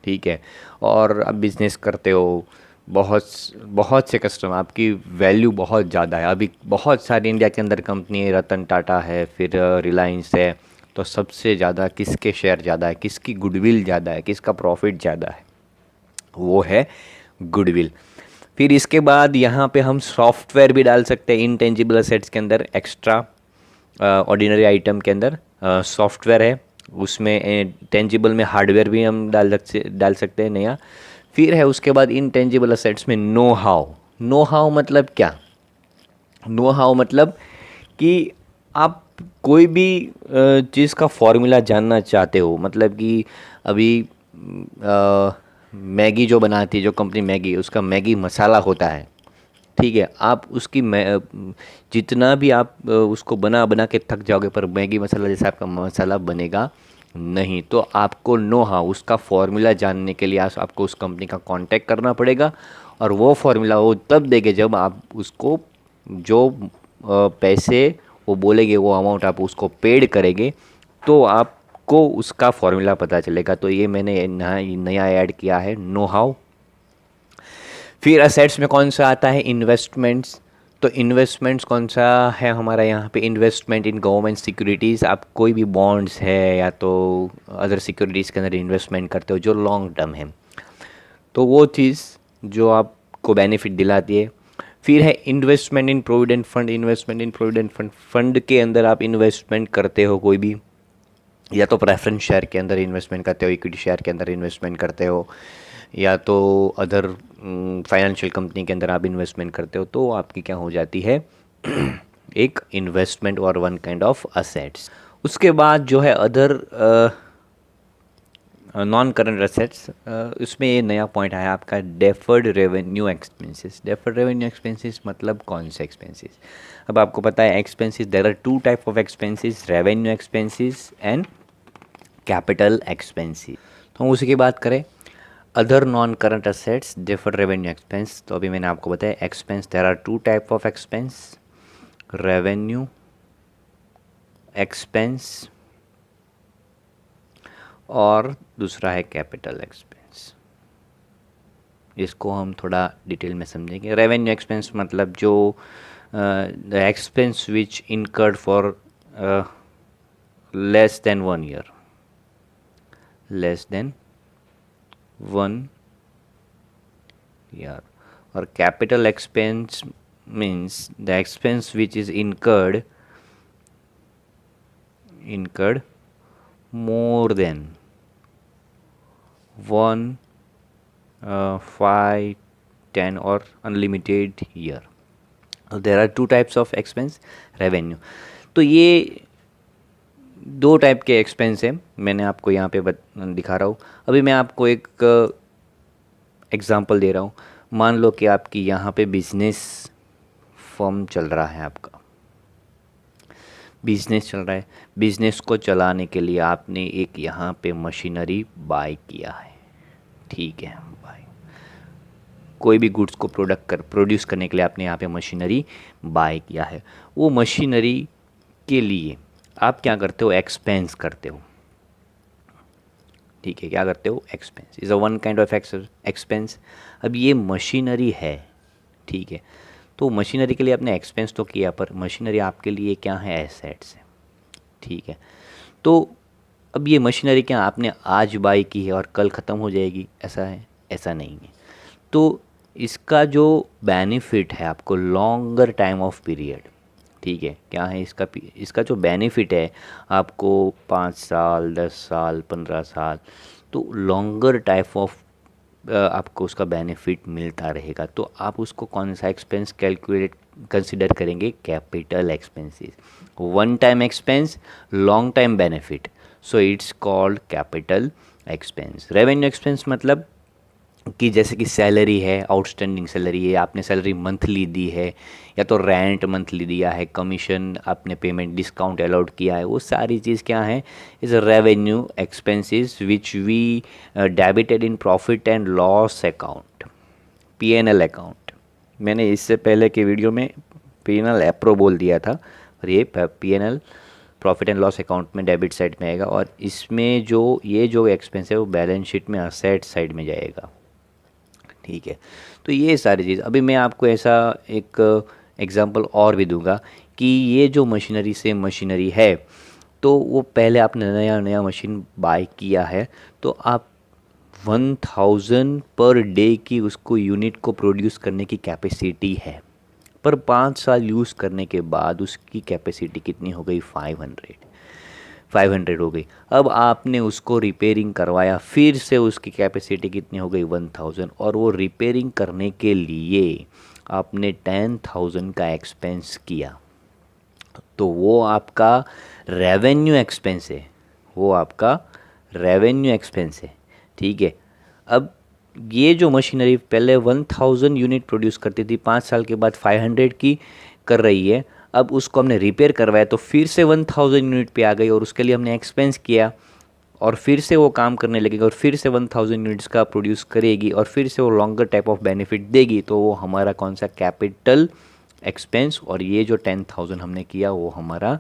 ठीक है, और आप बिजनेस करते हो, बहुत बहुत से कस्टमर, आपकी वैल्यू बहुत ज़्यादा है। अभी बहुत सारी इंडिया के अंदर कंपनी है, रतन टाटा है, फिर रिलायंस है, तो सबसे ज़्यादा किसके शेयर ज़्यादा है, किसकी गुडविल ज़्यादा है, किसका प्रॉफिट ज़्यादा है, वो है गुडविल। फिर इसके बाद यहाँ पे हम सॉफ्टवेयर भी डाल सकते हैं इनटेंजिबल असेट्स के अंदर, एक्स्ट्रा ऑर्डिनरी आइटम के अंदर सॉफ्टवेयर है, उसमें टेंजिबल में हार्डवेयर भी हम डाल सकते हैं नया। फिर है उसके बाद इनटेंजिबल असेट्स में नो हाउ। नो हाउ मतलब क्या? नो हाउ मतलब कि आप कोई भी चीज़ का फॉर्मूला जानना चाहते हो, मतलब कि अभी मैगी जो बनाती है जो कंपनी मैगी, उसका मैगी मसाला होता है, ठीक है, आप उसकी जितना भी आप उसको बना बना के थक जाओगे, पर मैगी मसाला जैसा आपका मसाला बनेगा नहीं। तो आपको नो हाउ, उसका फॉर्मूला जानने के लिए आपको उस कंपनी का कांटेक्ट करना पड़ेगा, और वो फॉर्मूला वो तब देंगे जब आप उसको जो पैसे वो बोलेंगे, वो अमाउंट आप उसको पेड करेंगे, तो आपको उसका फॉर्मूला पता चलेगा। तो ये मैंने नया ऐड किया है नो हाउ। फिर असेट्स में कौन सा आता है? इन्वेस्टमेंट्स। तो इन्वेस्टमेंट्स कौन सा है हमारा यहाँ पे? Investment in government securities. आप कोई भी बॉन्ड्स है या तो अदर सिक्योरिटीज़ के अंदर इन्वेस्टमेंट करते हो जो लॉन्ग टर्म है, तो वो चीज़ जो आपको बेनिफिट दिलाती है। फिर है इन्वेस्टमेंट इन प्रोविडेंट फंड। इन्वेस्टमेंट इन प्रोविडेंट फंड, फंड के अंदर आप इन्वेस्टमेंट करते हो कोई भी, या तो प्रेफरेंस शेयर के अंदर इन्वेस्टमेंट करते हो, इक्विटी शेयर के अंदर इन्वेस्टमेंट करते हो, या तो अदर फाइनेंशियल कंपनी के अंदर आप इन्वेस्टमेंट करते हो, तो आपकी क्या हो जाती है एक इन्वेस्टमेंट और वन काइंड ऑफ असेट्स। उसके बाद जो है अदर नॉन करंट असेट्स, इसमें ये नया पॉइंट आया आपका deferred revenue expenses. Deferred revenue expenses मतलब कौन से एक्सपेंसेस? अब आपको पता है expenses, there are two type of expenses, revenue expenses and capital expenses. तो हम उसी की बात करें, other non current assets, deferred revenue expense. तो अभी मैंने आपको बताया expense, there are two type of expense, revenue expense और दूसरा है कैपिटल एक्सपेंस। इसको हम थोड़ा डिटेल में समझेंगे। रेवेन्यू एक्सपेंस मतलब जो the expense which incurred for less than 1 year, less than 1 year. और capital expense means the expense which is incurred more than 1, 5, 10 और unlimited year. There are two types of expense revenue. तो ये दो type के expense है, मैंने आपको यहाँ पे दिखा रहा हूँ। अभी मैं आपको एक एग्जांपल दे रहा हूँ। मान लो कि आपकी यहाँ पे बिजनेस फर्म चल रहा है, आपका बिजनेस चल रहा है। बिजनेस को चलाने के लिए आपने एक यहाँ पे मशीनरी बाय किया है, ठीक है, बाय। कोई भी गुड्स को प्रोड्यूस करने के लिए आपने यहाँ पे मशीनरी बाय किया है। वो मशीनरी के लिए आप क्या करते हो? एक्सपेंस करते हो, ठीक है, क्या करते हो? Expense is a one kind of expense. अब ये मशीनरी है, ठीक है, तो मशीनरी के लिए आपने एक्सपेंस तो किया, पर मशीनरी आपके लिए क्या है? एसेट्स है, ठीक है। तो अब ये मशीनरी क्या आपने आज बाई की है और कल ख़त्म हो जाएगी, ऐसा है? ऐसा नहीं है। तो इसका जो बेनिफिट है आपको लॉन्गर टाइम ऑफ पीरियड, ठीक है, क्या है इसका इसका जो बेनिफिट है आपको 5 साल, 10 साल, 15 साल, तो लॉन्गर टाइप ऑफ आपको उसका बेनिफिट मिलता रहेगा। तो आप उसको कौन सा एक्सपेंस कैलकुलेट कंसिडर करेंगे? Capital expenses, one time expense, long time benefit, so it's called capital expense. Revenue expense मतलब कि जैसे कि सैलरी है, आउटस्टैंडिंग सैलरी है, आपने सैलरी मंथली दी है या तो रेंट मंथली दिया है, कमीशन आपने पेमेंट डिस्काउंट अलाउड किया है, वो सारी चीज़ क्या है? Is revenue expenses which we debited in profit and loss account, PNL account. मैंने इससे पहले के वीडियो में पीएनएल एप्रो बोल दिया था, और ये PNL profit and loss account में डेबिट साइड में आएगा, और इसमें जो एक्सपेंस है वो बैलेंस शीट में असेट साइड में जाएगा। ठीक है, तो ये सारी चीज़ अभी मैं आपको ऐसा एक एग्जांपल और भी दूंगा कि ये जो मशीनरी से मशीनरी है, तो वो पहले आपने नया नया मशीन बाय किया है, तो आप 1000 पर डे की उसको यूनिट को प्रोड्यूस करने की कैपेसिटी है, पर 5 साल यूज़ करने के बाद उसकी कैपेसिटी कितनी हो गई? 500 हो गई। अब आपने उसको रिपेयरिंग करवाया, फिर से उसकी कैपेसिटी कितनी हो गई? 1000, और वो रिपेयरिंग करने के लिए आपने 10,000 का एक्सपेंस किया, तो वो आपका रेवेन्यू एक्सपेंस है, वो आपका रेवेन्यू एक्सपेंस है। ठीक है, अब ये जो मशीनरी पहले 1000 यूनिट प्रोड्यूस करती थी, 5 साल के बाद 500 की कर रही है, अब उसको हमने रिपेयर करवाया तो फिर से 1000 यूनिट पे आ गई, और उसके लिए हमने एक्सपेंस किया, और फिर से वो काम करने लगेगा, और फिर से 1000 यूनिट्स का प्रोड्यूस करेगी, और फिर से वो लॉन्गर टाइप ऑफ बेनिफिट देगी, तो वो हमारा कौन सा? Capital expense. और ये जो 10,000 हमने किया वो हमारा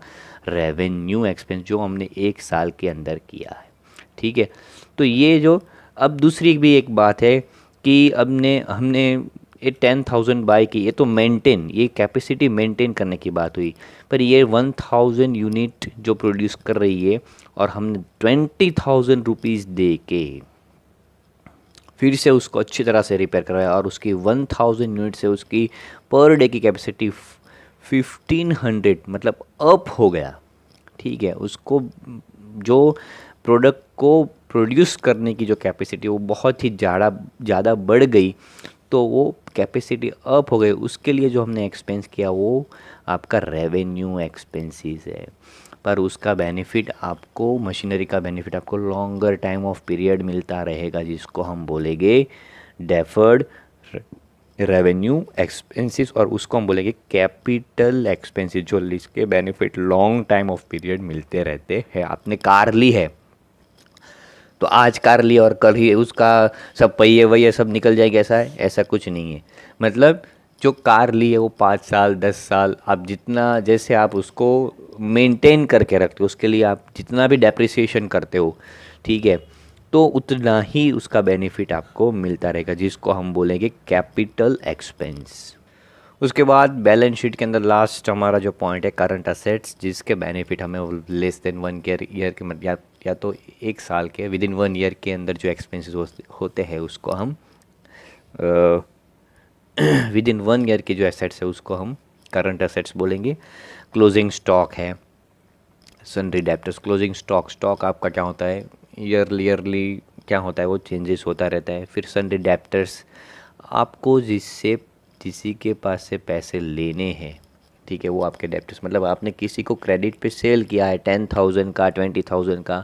रेवेन्यू एक्सपेंस, जो हमने 1 साल के अंदर किया है। ठीक है, तो ये जो अब दूसरी भी एक बात है कि अब हमने ये 10,000 बाय की, ये तो मेंटेन, ये कैपेसिटी मेंटेन करने की बात हुई, पर ये 1000 यूनिट जो प्रोड्यूस कर रही है, और हमने 20,000 रुपीज़ दे के फिर से उसको अच्छी तरह से रिपेयर करवाया, और उसकी 1000 यूनिट से उसकी पर डे की कैपेसिटी 1500 मतलब अप हो गया। ठीक है, उसको जो प्रोडक्ट को प्रोड्यूस करने की जो कैपेसिटी वो बहुत ही ज़्यादा बढ़ गई, तो वो कैपेसिटी अप हो गई, उसके लिए जो हमने एक्सपेंस किया वो आपका रेवेन्यू एक्सपेंसेस है। पर उसका बेनिफिट आपको, मशीनरी का बेनिफिट आपको लॉन्गर टाइम ऑफ पीरियड मिलता रहेगा, जिसको हम बोलेंगे डेफर्ड रेवेन्यू एक्सपेंसेस, और उसको हम बोलेंगे कैपिटल एक्सपेंसेस, जो इसके benefit long time of period मिलते रहते हैं। आपने कार ली है, तो आज कार ली और कल ही उसका सब पहिए वही सब निकल जाएंगे, ऐसा है? ऐसा कुछ नहीं है। मतलब जो कार ली है वो 5 साल, 10 साल, आप जितना, जैसे आप उसको मेंटेन करके रखते हो, उसके लिए आप जितना भी डेप्रिसिएशन करते हो, ठीक है, तो उतना ही उसका बेनिफिट आपको मिलता रहेगा, जिसको हम बोलेंगे कैपिटल एक्सपेंस। उसके बाद बैलेंस शीट के अंदर लास्ट हमारा जो पॉइंट है करंट असेट्स, जिसके बेनिफिट हमें लेस देन 1 ईयर के मतलब या तो 1 साल के विद इन 1 ईयर के अंदर जो एक्सपेंसेस होते हैं, उसको हम विद इन 1 ईयर के जो एसेट्स है उसको हम करंट असेट्स बोलेंगे। क्लोजिंग स्टॉक है, सन्ड्री डेब्टर्स। क्लोजिंग स्टॉक आपका क्या होता है? ईयरली क्या होता है, वो चेंजेस होता रहता है। फिर सन्ड्री डेब्टर्स, आपको जिससे किसी के पास से पैसे लेने हैं, ठीक है, वो आपके डेब्टर्स, मतलब आपने किसी को क्रेडिट पे सेल किया है 10,000 का, 20,000 का,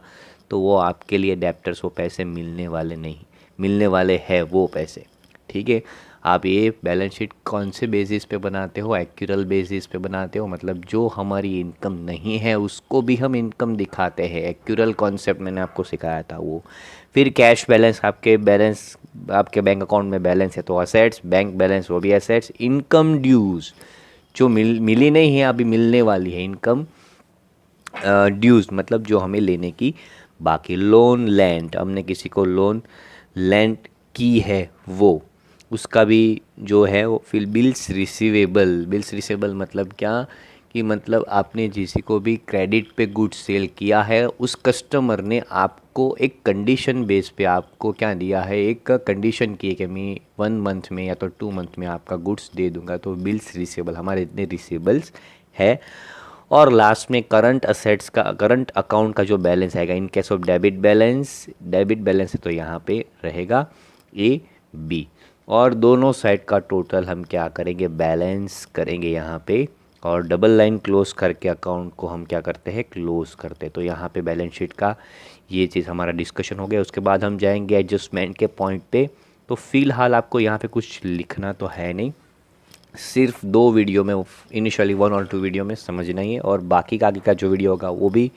तो वो आपके लिए डेब्टर्स, वो पैसे मिलने वाले नहीं, मिलने वाले हैं वो पैसे। ठीक है, आप ये बैलेंस शीट कौन से बेसिस पे बनाते हो? एक्यूरल बेसिस पे बनाते हो, मतलब जो हमारी इनकम नहीं है उसको भी हम इनकम दिखाते हैं। एक्यूरल कॉन्सेप्ट मैंने आपको सिखाया था वो। फिर कैश बैलेंस, आपके बैंक अकाउंट में बैलेंस है तो असेट्स, बैंक बैलेंस वो भी असेट्स। इनकम ड्यूज़, जो मिली नहीं है अभी मिलने वाली है, इनकम ड्यूज़ मतलब जो हमें लेने की बाकी। लोन लैंड, हमने किसी को लोन लैंड की है वो, उसका भी जो है वो। फिर बिल्स रिसीवेबल मतलब क्या कि मतलब आपने किसी को भी क्रेडिट पे गुड्स सेल किया है, उस कस्टमर ने आपको एक कंडीशन बेस पे आपको क्या दिया है, एक कंडीशन की है कि मैं 1 मंथ में या तो 2 मंथ में आपका गुड्स दे दूंगा, तो बिल्स रिसीवेबल, हमारे इतने रिसीवेबल्स है। और लास्ट में करंट असेट्स का, करंट अकाउंट का जो बैलेंस आएगा in case of debit balance है तो यहाँ पे रहेगा AB। और दोनों साइड का टोटल हम क्या करेंगे, बैलेंस करेंगे यहाँ पे, और डबल लाइन क्लोज करके अकाउंट को हम क्या करते हैं, क्लोज करते हैं। तो यहाँ पे बैलेंस शीट का ये चीज़ हमारा डिस्कशन हो गया। उसके बाद हम जाएंगे एडजस्टमेंट के पॉइंट पे। तो फिलहाल आपको यहाँ पे कुछ लिखना तो है नहीं, सिर्फ 2 वीडियो में, इनिशियली 1 और 2 वीडियो में समझना ही है, और बाकी का आगे का जो वीडियो होगा वो भी